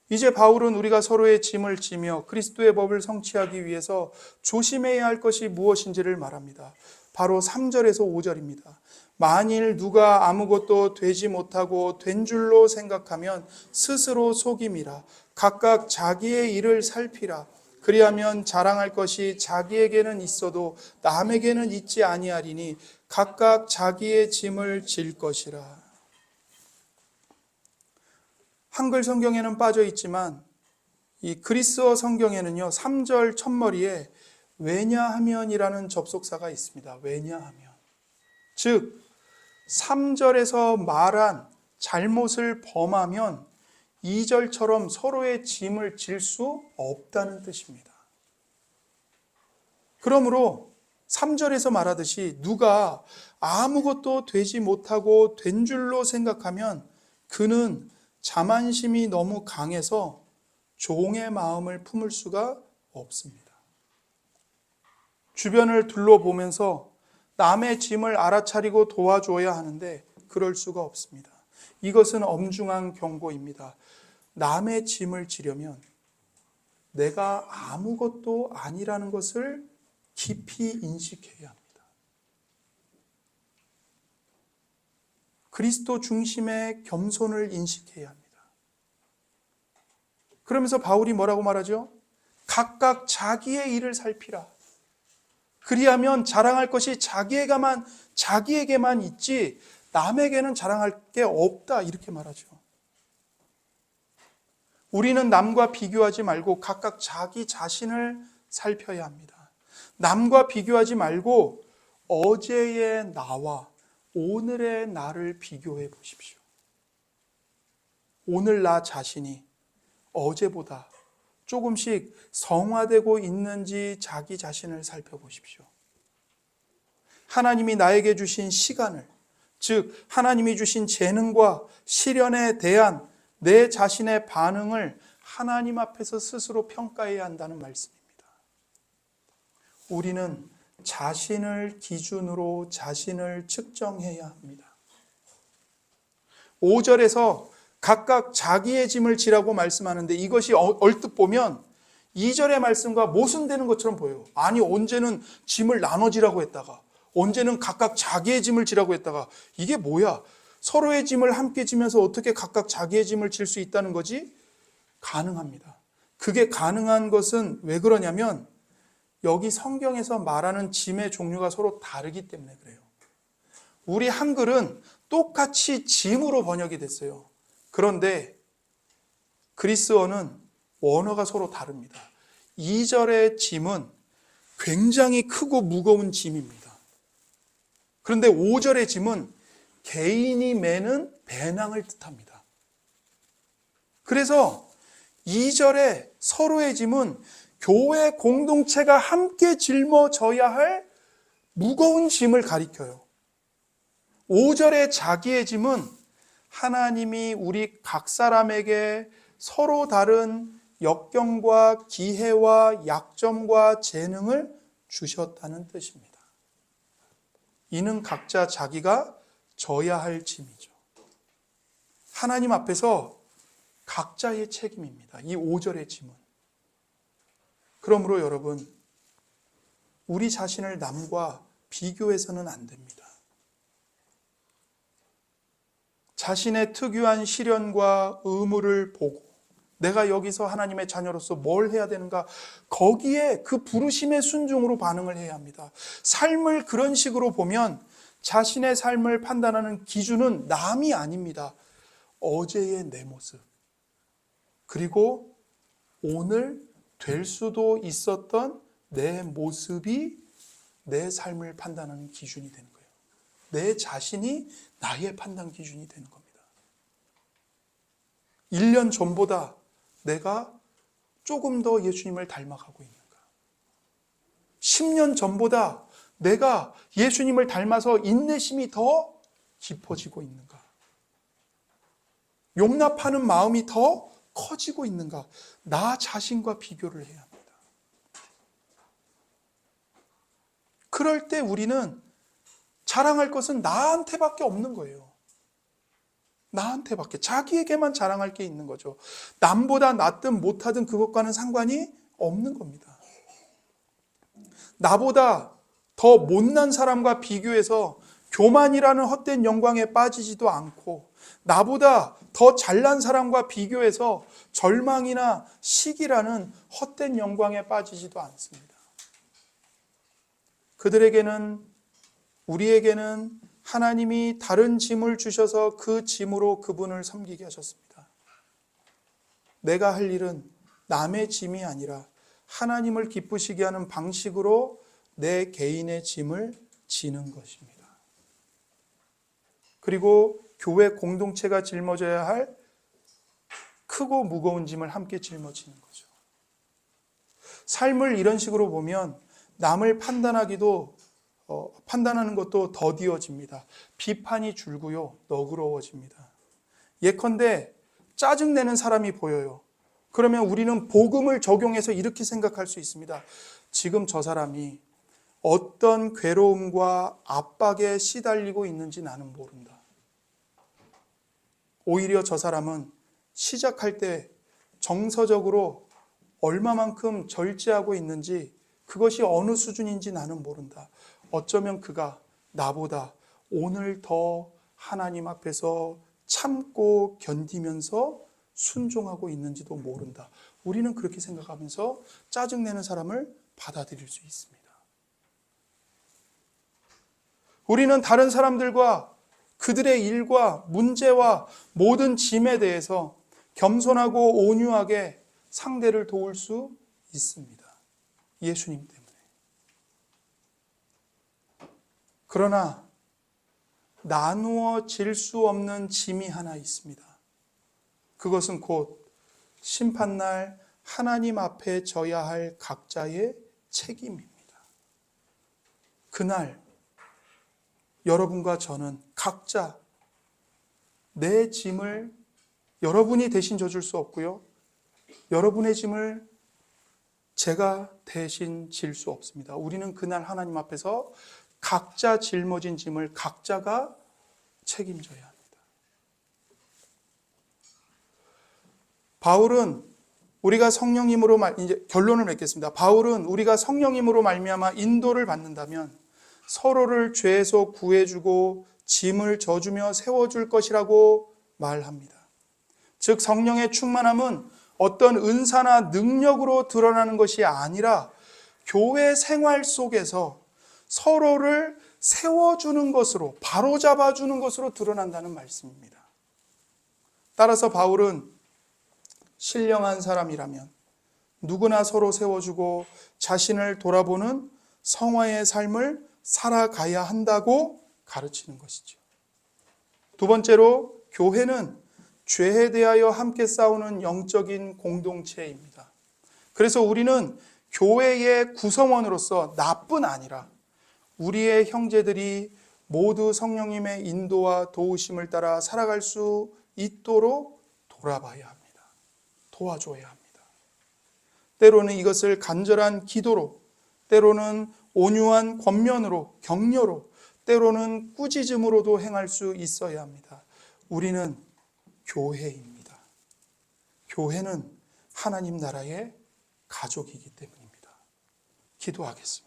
S1: 이제 바울은 우리가 서로의 짐을 지며 그리스도의 법을 성취하기 위해서 조심해야 할 것이 무엇인지를 말합니다. 바로 3절에서 5절입니다. 만일 누가 아무것도 되지 못하고 된 줄로 생각하면 스스로 속임이라. 각각 자기의 일을 살피라. 그리하면 자랑할 것이 자기에게는 있어도 남에게는 있지 아니하리니 각각 자기의 짐을 질 것이라. 한글 성경에는 빠져 있지만 이 그리스어 성경에는요 3절 첫머리에 왜냐하면이라는 접속사가 있습니다. 왜냐하면, 즉 3절에서 말한 잘못을 범하면 2절처럼 서로의 짐을 질 수 없다는 뜻입니다. 그러므로 3절에서 말하듯이 누가 아무것도 되지 못하고 된 줄로 생각하면 그는 자만심이 너무 강해서 종의 마음을 품을 수가 없습니다. 주변을 둘러보면서 남의 짐을 알아차리고 도와줘야 하는데 그럴 수가 없습니다. 이것은 엄중한 경고입니다. 남의 짐을 지려면 내가 아무것도 아니라는 것을 깊이 인식해야 합니다. 그리스도 중심의 겸손을 인식해야 합니다. 그러면서 바울이 뭐라고 말하죠? 각각 자기의 일을 살피라. 그리하면 자랑할 것이 자기에게만 있지 남에게는 자랑할 게 없다, 이렇게 말하죠. 우리는 남과 비교하지 말고 각각 자기 자신을 살펴야 합니다. 남과 비교하지 말고 어제의 나와 오늘의 나를 비교해 보십시오. 오늘 나 자신이 어제보다 조금씩 성화되고 있는지 자기 자신을 살펴보십시오. 하나님이 나에게 주신 시간을, 즉 하나님이 주신 재능과 시련에 대한 내 자신의 반응을 하나님 앞에서 스스로 평가해야 한다는 말씀입니다. 우리는 자신을 기준으로 자신을 측정해야 합니다. 5절에서 각각 자기의 짐을 지라고 말씀하는데 이것이 얼뜻 보면 2절의 말씀과 모순되는 것처럼 보여요. 아니, 언제는 짐을 나눠지라고 했다가 언제는 각각 자기의 짐을 지라고 했다가 이게 뭐야? 서로의 짐을 함께 지면서 어떻게 각각 자기의 짐을 질 수 있다는 거지? 가능합니다. 그게 가능한 것은 왜 그러냐면 여기 성경에서 말하는 짐의 종류가 서로 다르기 때문에 그래요. 우리 한글은 똑같이 짐으로 번역이 됐어요. 그런데 그리스어는 원어가 서로 다릅니다. 2절의 짐은 굉장히 크고 무거운 짐입니다. 그런데 5절의 짐은 개인이 메는 배낭을 뜻합니다. 그래서 2절의 서로의 짐은 교회 공동체가 함께 짊어져야 할 무거운 짐을 가리켜요. 5절의 자기의 짐은 하나님이 우리 각 사람에게 서로 다른 역경과 기회와 약점과 재능을 주셨다는 뜻입니다. 이는 각자 자기가 져야 할 짐이죠. 하나님 앞에서 각자의 책임입니다. 이 5절의 짐은. 그러므로 여러분, 우리 자신을 남과 비교해서는 안 됩니다. 자신의 특유한 시련과 의무를 보고 내가 여기서 하나님의 자녀로서 뭘 해야 되는가, 거기에 그 부르심의 순종으로 반응을 해야 합니다. 삶을 그런 식으로 보면 자신의 삶을 판단하는 기준은 남이 아닙니다. 어제의 내 모습, 그리고 오늘 될 수도 있었던 내 모습이 내 삶을 판단하는 기준이 되는 거예요. 내 자신이 나의 판단 기준이 되는 겁니다. 1년 전보다 내가 조금 더 예수님을 닮아가고 있는가? 10년 전보다 내가 예수님을 닮아서 인내심이 더 깊어지고 있는가? 용납하는 마음이 더 커지고 있는가? 나 자신과 비교를 해야 합니다. 그럴 때 우리는 자랑할 것은 나한테밖에 없는 거예요. 나한테밖에, 자기에게만 자랑할 게 있는 거죠. 남보다 낫든 못하든 그것과는 상관이 없는 겁니다. 나보다 더 못난 사람과 비교해서 교만이라는 헛된 영광에 빠지지도 않고, 나보다 더 잘난 사람과 비교해서 절망이나 시기라는 헛된 영광에 빠지지도 않습니다. 그들에게는, 우리에게는 하나님이 다른 짐을 주셔서 그 짐으로 그분을 섬기게 하셨습니다. 내가 할 일은 남의 짐이 아니라 하나님을 기쁘시게 하는 방식으로 내 개인의 짐을 지는 것입니다. 그리고 교회 공동체가 짊어져야 할 크고 무거운 짐을 함께 짊어지는 거죠. 삶을 이런 식으로 보면 남을 판단하는 것도 더디어집니다. 비판이 줄고요, 너그러워집니다. 예컨대 짜증내는 사람이 보여요. 그러면 우리는 복음을 적용해서 이렇게 생각할 수 있습니다. 지금 저 사람이 어떤 괴로움과 압박에 시달리고 있는지 나는 모른다. 오히려 저 사람은 시작할 때 정서적으로 얼마만큼 절제하고 있는지, 그것이 어느 수준인지 나는 모른다. 어쩌면 그가 나보다 오늘 더 하나님 앞에서 참고 견디면서 순종하고 있는지도 모른다. 우리는 그렇게 생각하면서 짜증내는 사람을 받아들일 수 있습니다. 우리는 다른 사람들과 그들의 일과 문제와 모든 짐에 대해서 겸손하고 온유하게 상대를 도울 수 있습니다. 예수님 때문에. 그러나 나누어질 수 없는 짐이 하나 있습니다. 그것은 곧 심판날 하나님 앞에 져야 할 각자의 책임입니다. 그날 여러분과 저는 각자 내 짐을 여러분이 대신 져줄 수 없고요, 여러분의 짐을 제가 대신 질 수 없습니다. 우리는 그날 하나님 앞에서 각자 짊어진 짐을 각자가 책임져야 합니다. 바울은 우리가 성령님으로 이제 결론을 맺겠습니다. 바울은 우리가 성령님으로 말미암아 인도를 받는다면 서로를 죄에서 구해주고 짐을 져주며 세워줄 것이라고 말합니다. 즉 성령의 충만함은 어떤 은사나 능력으로 드러나는 것이 아니라 교회 생활 속에서 서로를 세워주는 것으로, 바로잡아주는 것으로 드러난다는 말씀입니다. 따라서 바울은 신령한 사람이라면, 누구나 서로 세워주고 자신을 돌아보는 성화의 삶을 살아가야 한다고 가르치는 것이죠. 두 번째로, 교회는 죄에 대하여 함께 싸우는 영적인 공동체입니다. 그래서 우리는 교회의 구성원으로서 나뿐 아니라 우리의 형제들이 모두 성령님의 인도와 도우심을 따라 살아갈 수 있도록 돌아봐야 합니다. 도와줘야 합니다. 때로는 이것을 간절한 기도로, 때로는 온유한 권면으로, 격려로, 때로는 꾸짖음으로도 행할 수 있어야 합니다. 우리는 교회입니다. 교회는 하나님 나라의 가족이기 때문입니다. 기도하겠습니다.